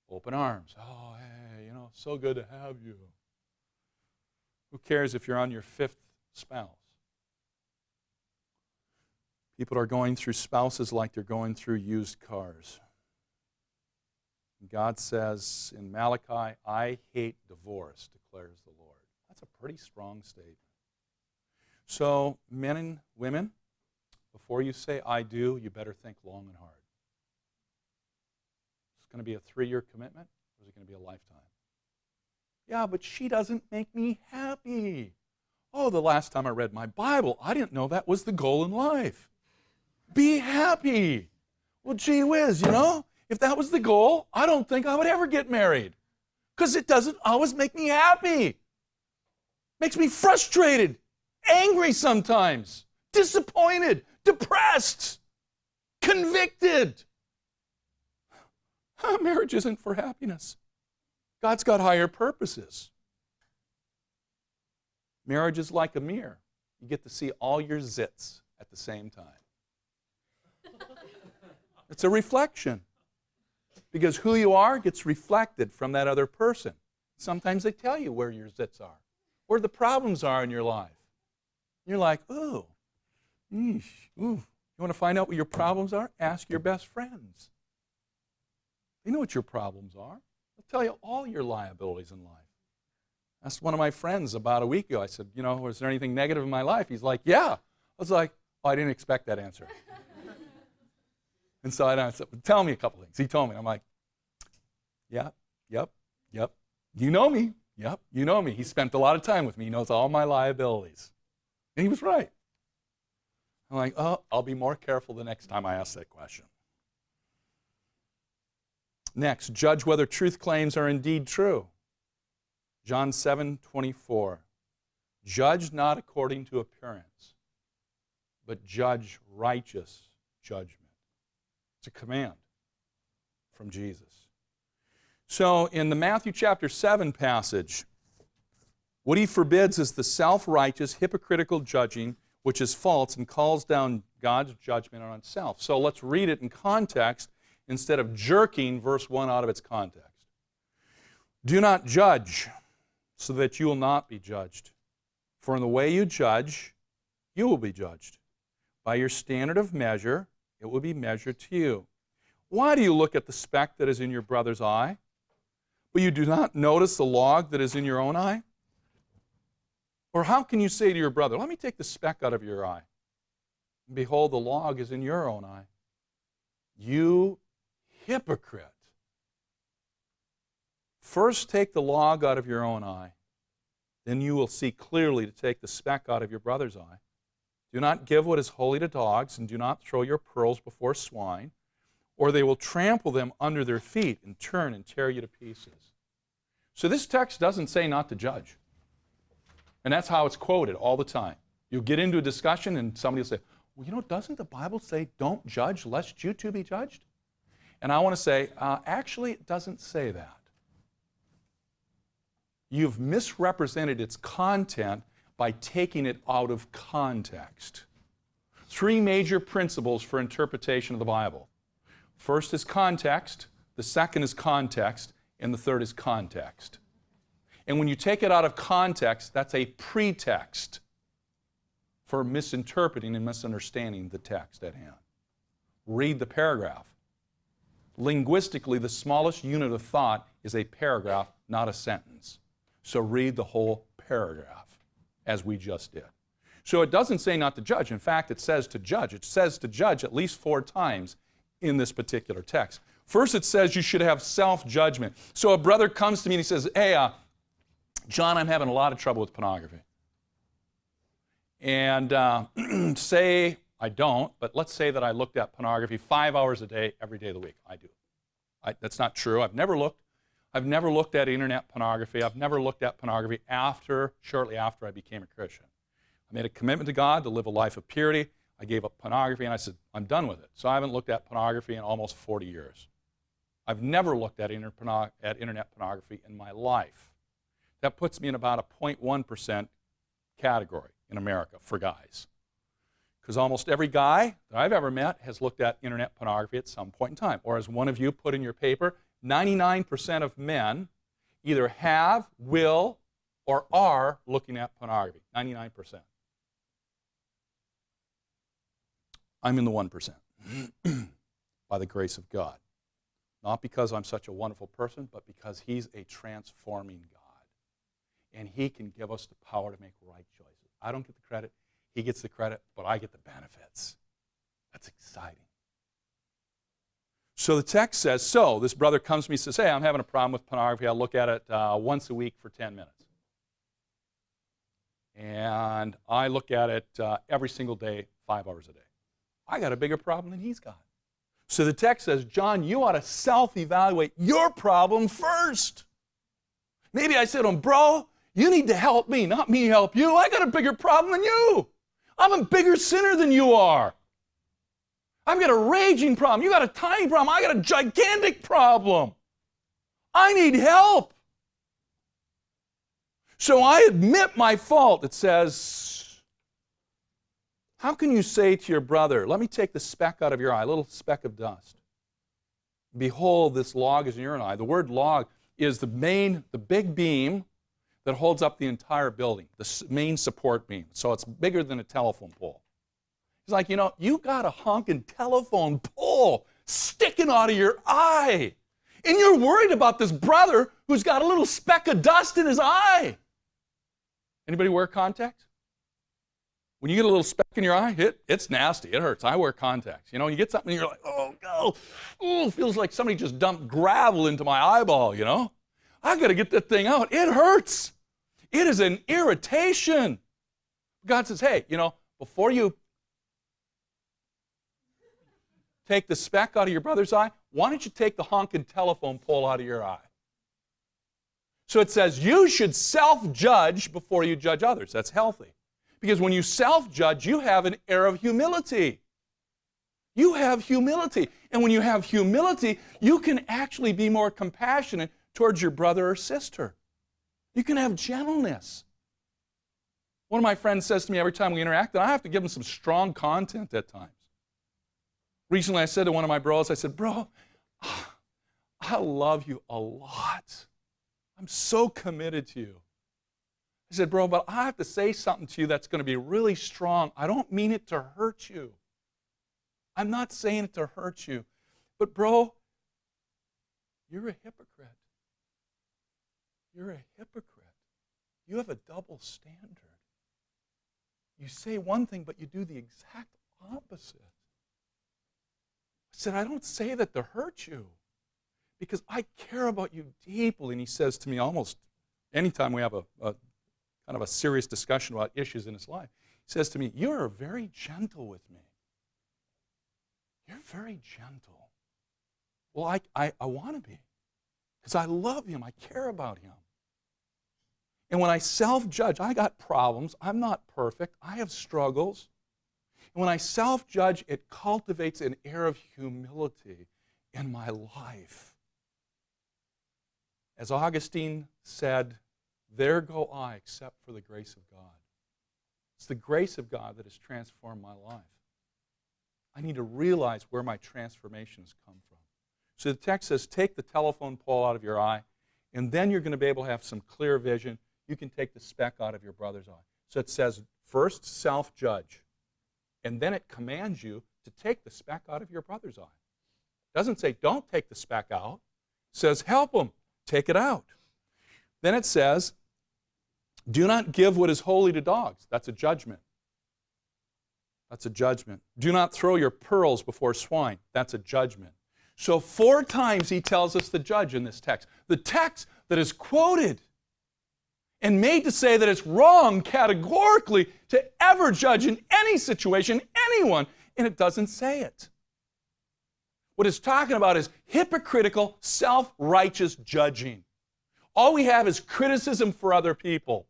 Open arms. Oh, hey, you know, so good to have you. Who cares if you're on your fifth spouse? People are going through spouses like they're going through used cars. God says in Malachi, I hate divorce, declares the Lord. That's a pretty strong statement. So, men and women, before you say I do, you better think long and hard. Is it going to be a 3-year commitment, or is it going to be a lifetime? Yeah, but she doesn't make me happy. Oh, the last time I read my Bible, I didn't know that was the goal in life. Be happy. Well, gee whiz, you know, if that was the goal, I don't think I would ever get married because it doesn't always make me happy. Makes me frustrated, angry sometimes, disappointed, depressed, convicted. Marriage isn't for happiness. God's got higher purposes. Marriage is like a mirror. You get to see all your zits at the same time. It's a reflection. Because who you are gets reflected from that other person. Sometimes they tell you where your zits are, where the problems are in your life. You're like, ooh, ooh. You want to find out what your problems are? Ask your best friends. They know what your problems are. They'll tell you all your liabilities in life. I asked one of my friends about a week ago. I said, you know, was there anything negative in my life? He's like, yeah. I was like, oh, I didn't expect that answer. And so I said, well, tell me a couple things. He told me. I'm like, yep. You know me. Yep, you know me. He spent a lot of time with me. He knows all my liabilities. And he was right. I'm like, oh, I'll be more careful the next time I ask that question. Next, judge whether truth claims are indeed true. John 7:24. Judge not according to appearance, but judge righteous judgment. It's a command from Jesus. So in the Matthew chapter 7 passage, what he forbids is the self-righteous, hypocritical judging, which is false and calls down God's judgment on itself. So let's read it in context instead of jerking verse 1 out of its context. Do not judge, so that you will not be judged. For in the way you judge, you will be judged. By your standard of measure, it will be measured to you. Why do you look at the speck that is in your brother's eye, but you do not notice the log that is in your own eye? Or how can you say to your brother, let me take the speck out of your eye, and behold, the log is in your own eye? You hypocrite. First take the log out of your own eye, then you will see clearly to take the speck out of your brother's eye. Do not give what is holy to dogs, and do not throw your pearls before swine, or they will trample them under their feet and turn and tear you to pieces. So this text doesn't say not to judge. And that's how it's quoted all the time. You'll get into a discussion and somebody will say, well, you know, doesn't the Bible say don't judge lest you too be judged? And I want to say, actually, it doesn't say that. You've misrepresented its content by taking it out of context. Three major principles for interpretation of the Bible. First is context, the second is context, and the third is context. And when you take it out of context, that's a pretext for misinterpreting and misunderstanding the text at hand. Read the paragraph. Linguistically, the smallest unit of thought is a paragraph, not a sentence. So read the whole paragraph, as we just did. So it doesn't say not to judge. In fact, it says to judge. It says to judge at least 4 times in this particular text. First, it says you should have self-judgment. So a brother comes to me and he says, hey, John, I'm having a lot of trouble with pornography. And say I don't, but let's say that I looked at pornography 5 hours a day, every day of the week. I do. That's not true. I've never looked at internet pornography. I've never looked at pornography shortly after I became a Christian. I made a commitment to God to live a life of purity. I gave up pornography, and I said, I'm done with it. So I haven't looked at pornography in almost 40 years. I've never looked at internet pornography in my life. That puts me in about a 0.1% category in America for guys. Because almost every guy that I've ever met has looked at internet pornography at some point in time. Or as one of you put in your paper, 99% of men either have, will, or are looking at pornography. 99%. I'm in the 1%, by the grace of God. Not because I'm such a wonderful person, but because He's a transforming God. And He can give us the power to make right choices. I don't get the credit, He gets the credit, but I get the benefits. That's exciting. So the text says, so this brother comes to me and says, hey, I'm having a problem with pornography. I look at it once a week for 10 minutes. And I look at it every single day, 5 hours a day. I got a bigger problem than he's got. So the text says, John, you ought to self-evaluate your problem first. Maybe I said to him, bro, you need to help me, not me help you. I got a bigger problem than you. I'm a bigger sinner than you are. I've got a raging problem. You got a tiny problem. I got a gigantic problem. I need help. So I admit my fault. It says, how can you say to your brother, let me take the speck out of your eye, a little speck of dust. Behold, this log is in your eye. The word log is the big beam that holds up the entire building, the main support beam. So it's bigger than a telephone pole. He's like, you got a honking telephone pole sticking out of your eye. And you're worried about this brother who's got a little speck of dust in his eye. Anybody wear contacts? When you get a little speck in your eye, it's nasty. It hurts. I wear contacts. You get something and you're like, oh, no. Oh, feels like somebody just dumped gravel into my eyeball, I got to get that thing out. It hurts. It is an irritation. God says, hey, before you take the speck out of your brother's eye, why don't you take the honking telephone pole out of your eye? So it says you should self-judge before you judge others. That's healthy. Because when you self-judge, you have an air of humility. You have humility. And when you have humility, you can actually be more compassionate towards your brother or sister. You can have gentleness. One of my friends says to me every time we interact that I have to give him some strong content at times. Recently I said to one of my bros, I said, bro, I love you a lot. I'm so committed to you. I said, bro, but I have to say something to you that's going to be really strong. I don't mean it to hurt you. I'm not saying it to hurt you. But, bro, you're a hypocrite. You're a hypocrite. You have a double standard. You say one thing, but you do the exact opposite. I said, I don't say that to hurt you because I care about you deeply. And he says to me almost anytime we have a kind of a serious discussion about issues in his life, he says to me, you're very gentle with me. You're very gentle. Well, I want to be because I love him. I care about him. And when I self-judge, I got problems. I'm not perfect. I have struggles. And when I self-judge, it cultivates an air of humility in my life. As Augustine said, there go I, except for the grace of God. It's the grace of God that has transformed my life. I need to realize where my transformation has come from. So the text says, take the telephone pole out of your eye, and then you're going to be able to have some clear vision. You can take the speck out of your brother's eye. So it says, first self-judge, and then it commands you to take the speck out of your brother's eye. It doesn't say, don't take the speck out. It says, help him, take it out. Then it says, do not give what is holy to dogs. That's a judgment. That's a judgment. Do not throw your pearls before swine. That's a judgment. So 4 times he tells us to judge in this text. The text that is quoted and made to say that it's wrong categorically to ever judge in any situation, anyone, and it doesn't say it. What it's talking about is hypocritical, self-righteous judging. All we have is criticism for other people.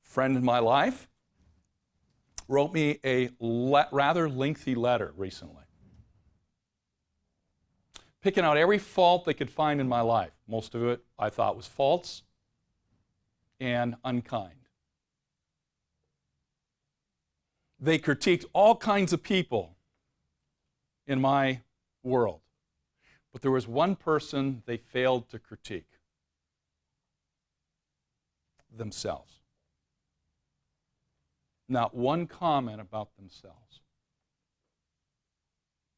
Friend in my life wrote me a rather lengthy letter recently, picking out every fault they could find in my life. Most of it I thought was false and unkind. They critiqued all kinds of people in my world, but there was one person they failed to critique: themselves. Not one comment about themselves,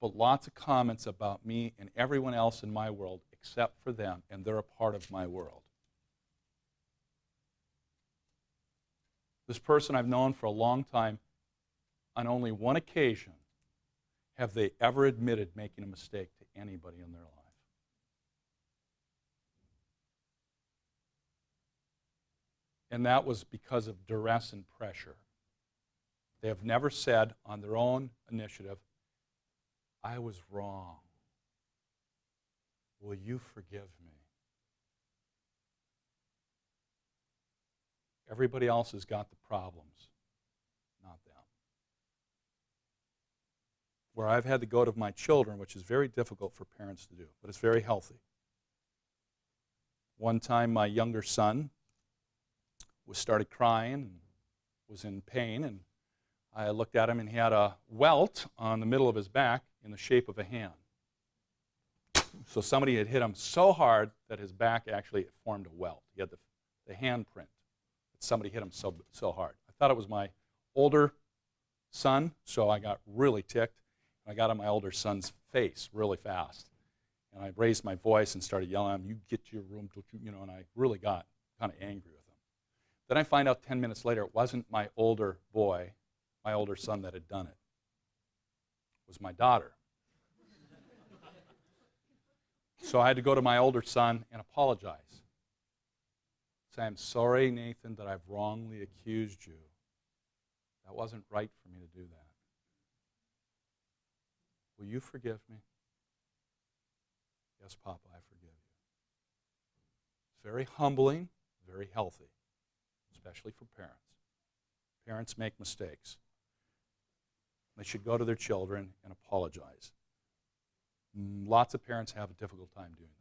but lots of comments about me and everyone else in my world except for them, and they're a part of my world. This person I've known for a long time, on only one occasion have they ever admitted making a mistake to anybody in their life. And that was because of duress and pressure. They have never said on their own initiative, I was wrong. Will you forgive me? Everybody else has got the problems, not them. Where I've had the goat of my children, which is very difficult for parents to do, but it's very healthy. One time my younger son started crying and was in pain, and I looked at him and he had a welt on the middle of his back in the shape of a hand. So somebody had hit him so hard that his back actually formed a welt. He had the hand print. Somebody hit him so hard. I thought it was my older son, so I got really ticked. I got on my older son's face really fast. And I raised my voice and started yelling at him, you get to your room, don't you, and I really got kind of angry with him. Then I find out 10 minutes later it wasn't my older boy, my older son that had done it. It was my daughter. So I had to go to my older son and apologize. Say, I'm sorry, Nathan, that I've wrongly accused you. That wasn't right for me to do that. Will you forgive me? Yes, Papa, I forgive you. It's very humbling, very healthy, especially for parents. Parents make mistakes. They should go to their children and apologize. Lots of parents have a difficult time doing that.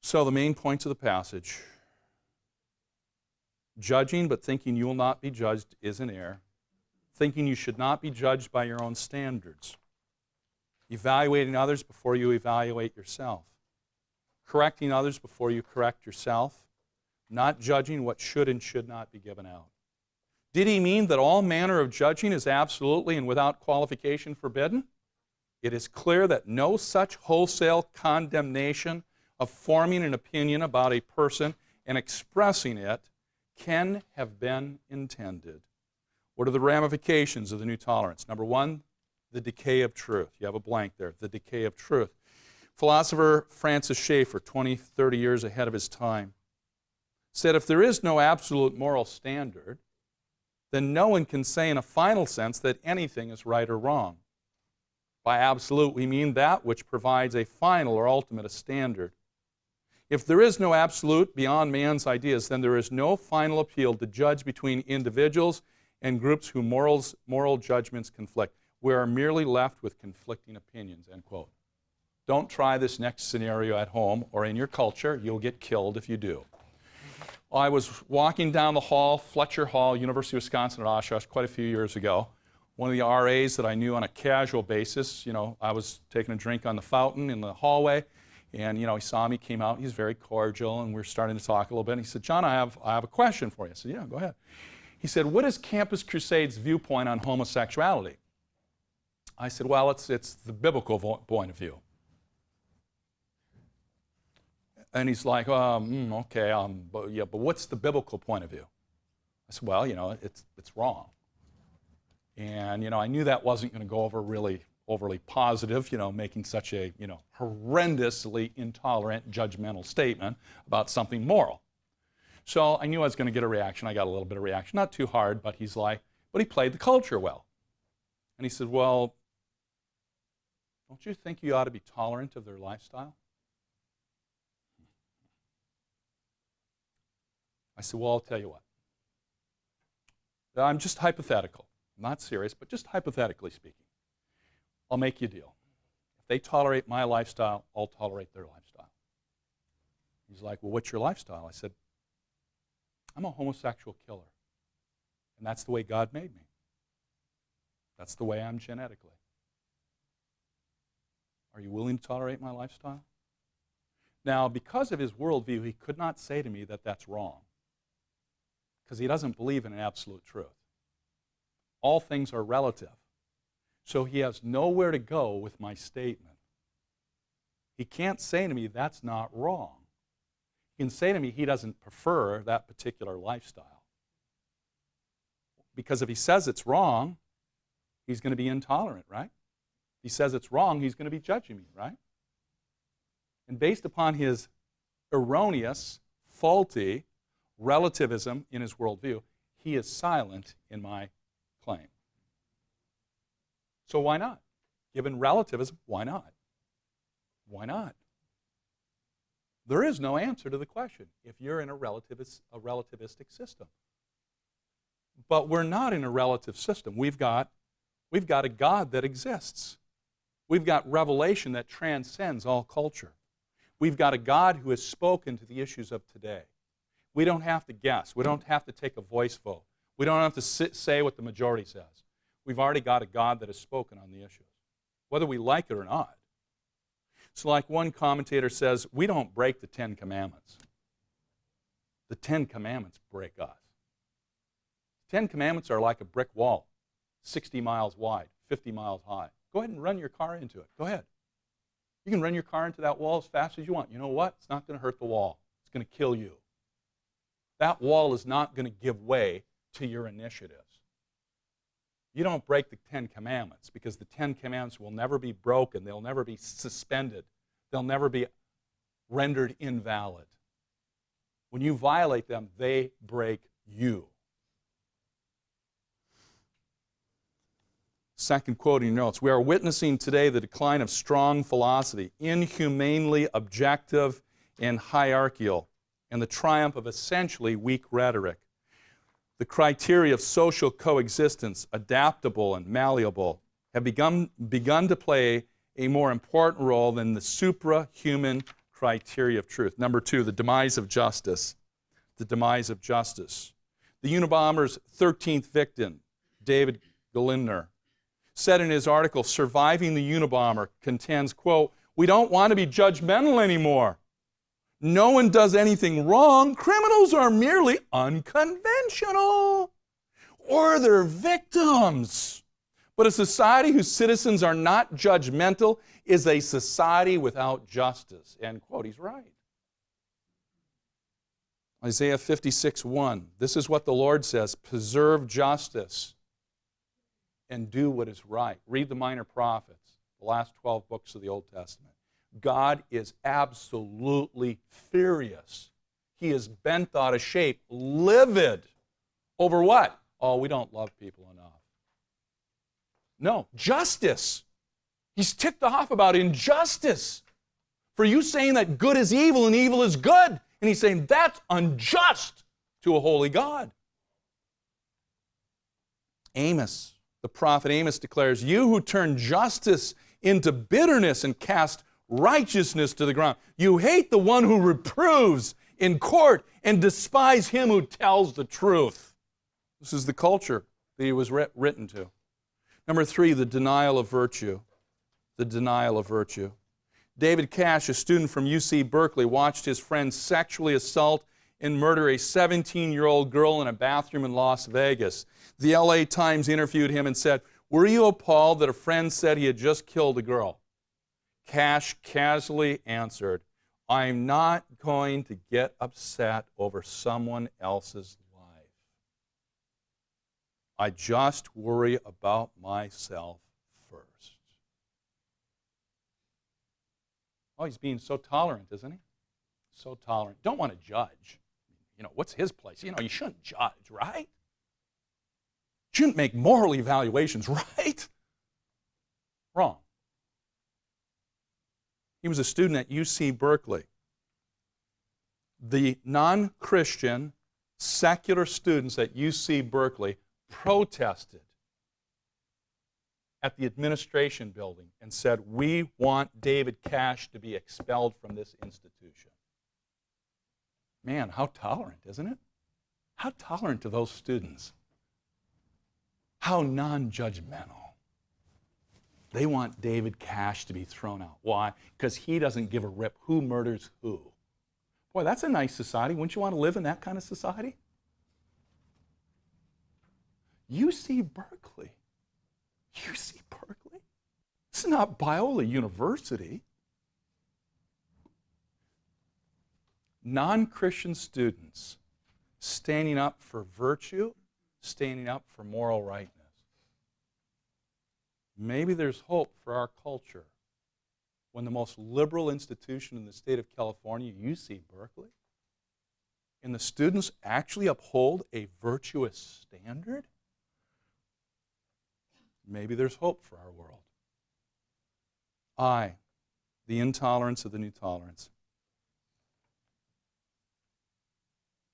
So the main points of the passage: judging but thinking you will not be judged is an error. Thinking you should not be judged by your own standards. Evaluating others before you evaluate yourself. Correcting others before you correct yourself. Not judging what should and should not be given out. Did he mean that all manner of judging is absolutely and without qualification forbidden? It is clear that no such wholesale condemnation of forming an opinion about a person and expressing it can have been intended. What are the ramifications of the new tolerance? Number one, the decay of truth. You have a blank there, the decay of truth. Philosopher Francis Schaeffer, 20, 30 years ahead of his time, said if there is no absolute moral standard, then no one can say in a final sense that anything is right or wrong. By absolute, we mean that which provides a final or ultimate standard. If there is no absolute beyond man's ideas, then there is no final appeal to judge between individuals and groups whose moral judgments conflict. We are merely left with conflicting opinions, end quote. Don't try this next scenario at home or in your culture. You'll get killed if you do. I was walking down the hall, Fletcher Hall, University of Wisconsin at Oshkosh, quite a few years ago. One of the RAs that I knew on a casual basis, I was taking a drink on the fountain in the hallway, and he saw me, came out. He's very cordial, and we were starting to talk a little bit. And he said, John, I have a question for you. I said, yeah, go ahead. He said, what is Campus Crusade's viewpoint on homosexuality? I said, well, it's the biblical point of view. And he's like, okay, but what's the biblical point of view? I said, well, it's wrong. And, I knew that wasn't going to go over really overly positive, making such a, horrendously intolerant, judgmental statement about something moral. So I knew I was going to get a reaction. I got a little bit of reaction, not too hard, but he's like, but he played the culture well. And he said, well, don't you think you ought to be tolerant of their lifestyle? I said, well, I'll tell you what. I'm just hypothetical. I'm not serious, but just hypothetically speaking. I'll make you a deal. If they tolerate my lifestyle, I'll tolerate their lifestyle. He's like, well, what's your lifestyle? I said, I'm a homosexual killer. And that's the way God made me. That's the way I'm genetically. Are you willing to tolerate my lifestyle? Now, because of his worldview, he could not say to me that that's wrong, because he doesn't believe in an absolute truth. All things are relative. So he has nowhere to go with my statement. He can't say to me, that's not wrong. He can say to me, he doesn't prefer that particular lifestyle. Because if he says it's wrong, he's going to be intolerant, right? If he says it's wrong, he's going to be judging me, right? And based upon his erroneous, faulty relativism in his worldview, he is silent in my claim. So why not? Given relativism, why not? Why not? There is no answer to the question if you're in a relativistic system. But we're not in a relative system. We've got a God that exists. We've got revelation that transcends all culture. We've got a God who has spoken to the issues of today. We don't have to guess. We don't have to take a voice vote. We don't have to say what the majority says. We've already got a God that has spoken on the issues, whether we like it or not. So like one commentator says, we don't break the 10 Commandments. The 10 Commandments break us. 10 Commandments are like a brick wall, 60 miles wide, 50 miles high. Go ahead and run your car into it. Go ahead. You can run your car into that wall as fast as you want. You know what? It's not going to hurt the wall. It's going to kill you. That wall is not going to give way to your initiatives. You don't break the 10 Commandments because the 10 Commandments will never be broken. They'll never be suspended. They'll never be rendered invalid. When you violate them, they break you. Second quote in your notes. We are witnessing today the decline of strong philosophy, inhumanely objective and hierarchical, and the triumph of essentially weak rhetoric. The criteria of social coexistence, adaptable and malleable, have begun to play a more important role than the suprahuman criteria of truth. Number two, the demise of justice. The demise of justice. The Unabomber's 13th victim, David Gelindner, said in his article, Surviving the Unabomber, contends, quote, we don't want to be judgmental anymore. No one does anything wrong. Criminals are merely unconventional, or they're victims. But a society whose citizens are not judgmental is a society without justice. End quote. He's right. Isaiah 56:1. This is what the Lord says, preserve justice and do what is right. Read the minor prophets, the last 12 books of the Old Testament. God is absolutely furious. He is bent out of shape, livid. Over what? Oh, we don't love people enough. No, justice. He's ticked off about injustice. For you saying that good is evil and evil is good. And he's saying that's unjust to a holy God. Amos, the prophet Amos declares, you who turn justice into bitterness and cast righteousness to the ground. You hate the one who reproves in court and despise him who tells the truth. This is the culture that he was written to. Number three, the denial of virtue. The denial of virtue. David Cash, a student from UC Berkeley, watched his friend sexually assault and murder a 17-year-old girl in a bathroom in Las Vegas. The LA Times interviewed him and said, were you appalled that a friend said he had just killed a girl? Cash casually answered, I'm not going to get upset over someone else's life. I just worry about myself first. Oh, he's being so tolerant, isn't he? So tolerant. Don't want to judge. You know, what's his place? You know, you shouldn't judge, right? Shouldn't make moral evaluations, right? Wrong. He was a student at UC Berkeley. The non-Christian, secular students at UC Berkeley protested at the administration building and said, we want David Cash to be expelled from this institution. Man, how tolerant, isn't it? How tolerant to those students. How non-judgmental. They want David Cash to be thrown out. Why? Because he doesn't give a rip who murders who. Boy, that's a nice society. Wouldn't you want to live in that kind of society? UC Berkeley. UC Berkeley? This is not Biola University. Non-Christian students standing up for virtue, standing up for moral rightness. Maybe there's hope for our culture when the most liberal institution in the state of California, UC Berkeley, and the students actually uphold a virtuous standard, maybe there's hope for our world. I, the intolerance of the new tolerance.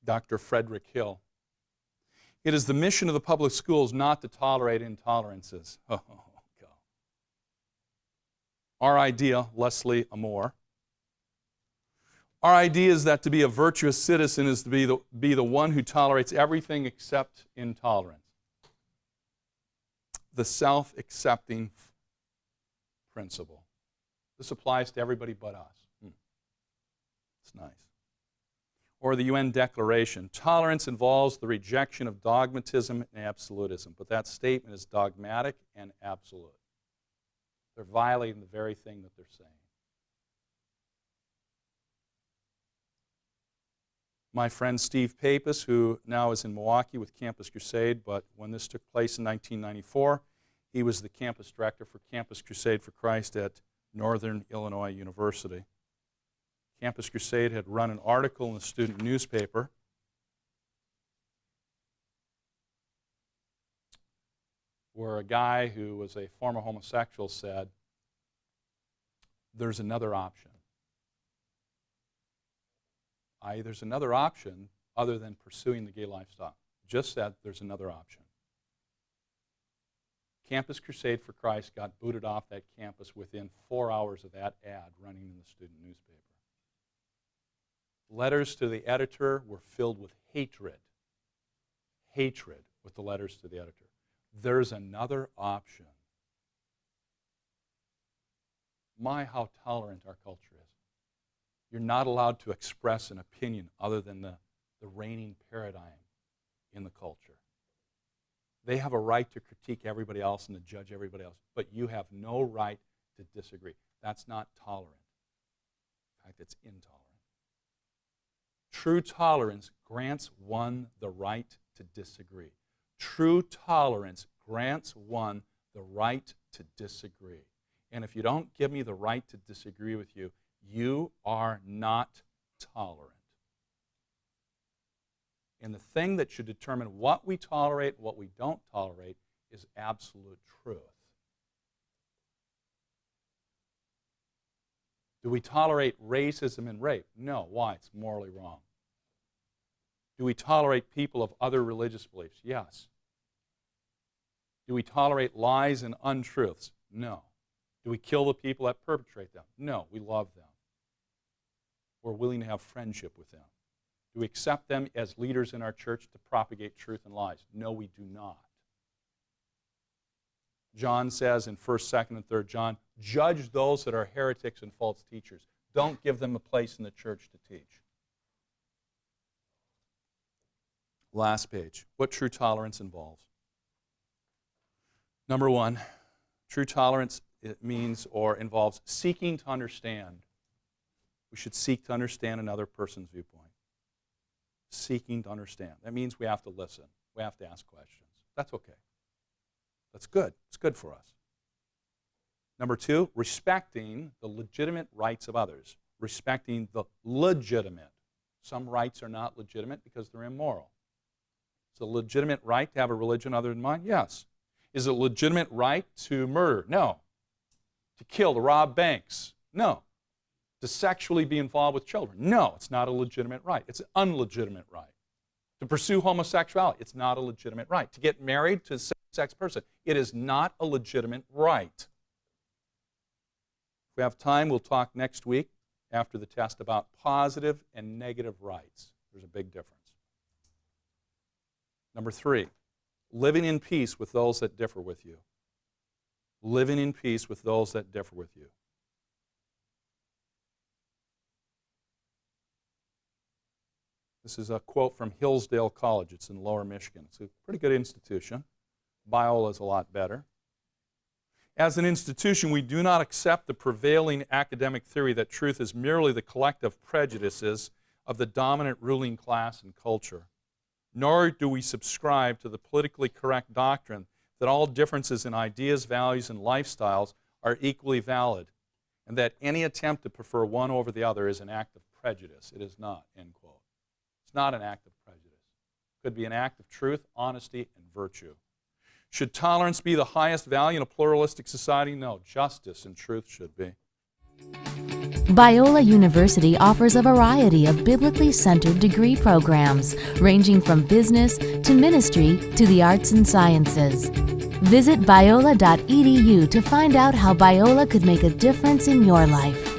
Dr. Frederick Hill. It is the mission of the public schools not to tolerate intolerances. Oh, God. Our idea, Leslie Amore, our idea is that to be a virtuous citizen is to be the one who tolerates everything except intolerance. The self-accepting principle. This applies to everybody but us. It's nice. Or the UN Declaration. Tolerance involves the rejection of dogmatism and absolutism, but that statement is dogmatic and absolute. They're violating the very thing that they're saying. My friend Steve Pappas, who now is in Milwaukee with Campus Crusade, but when this took place in 1994, he was the campus director for Campus Crusade for Christ at Northern Illinois University. Campus Crusade had run an article in the student newspaper where a guy who was a former homosexual said, "There's another option." There's another option other than pursuing the gay lifestyle. Just said there's another option. Campus Crusade for Christ got booted off that campus within 4 hours of that ad running in the student newspaper. Letters to the editor were filled with hatred. Hatred with the letters to the editor. There's another option. My, how tolerant our culture is. You're not allowed to express an opinion other than the reigning paradigm in the culture. They have a right to critique everybody else and to judge everybody else, but you have no right to disagree. That's not tolerant. In fact, it's intolerant. True tolerance grants one the right to disagree. True tolerance grants one the right to disagree. And if you don't give me the right to disagree with you, you are not tolerant. And the thing that should determine what we tolerate, what we don't tolerate, is absolute truth. Do we tolerate racism and rape? No. Why? It's morally wrong. Do we tolerate people of other religious beliefs? Yes. Do we tolerate lies and untruths? No. Do we kill the people that perpetrate them? No. We love them. We're willing to have friendship with them. Do we accept them as leaders in our church to propagate truth and lies? No, we do not. John says in 1st, 2nd, and 3rd John, judge those that are heretics and false teachers. Don't give them a place in the church to teach. Last page. What true tolerance involves? Number one, true tolerance, it means or involves seeking to understand. We should seek to understand another person's viewpoint. Seeking to understand. That means we have to listen. We have to ask questions. That's okay. That's good. It's good for us. Number two, respecting the legitimate rights of others. Respecting the legitimate. Some rights are not legitimate because they're immoral. Is it a legitimate right to have a religion other than mine? Yes. Is it a legitimate right to murder? No. To kill, to rob banks? No. To sexually be involved with children? No, it's not a legitimate right. It's an unlegitimate right. To pursue homosexuality? It's not a legitimate right. To get married to a same-sex person? It is not a legitimate right. If we have time, we'll talk next week after the test about positive and negative rights. There's a big difference. Number three, living in peace with those that differ with you. Living in peace with those that differ with you. This is a quote from Hillsdale College. It's in Lower Michigan. It's a pretty good institution. Biola is a lot better. As an institution, we do not accept the prevailing academic theory that truth is merely the collective prejudices of the dominant ruling class and culture. Nor do we subscribe to the politically correct doctrine that all differences in ideas, values, and lifestyles are equally valid, and that any attempt to prefer one over the other is an act of prejudice. It is not, end quote. It's not an act of prejudice. It could be an act of truth, honesty, and virtue. Should tolerance be the highest value in a pluralistic society? No, justice and truth should be. Biola University offers a variety of biblically centered degree programs, ranging from business to ministry to the arts and sciences. Visit biola.edu to find out how Biola could make a difference in your life.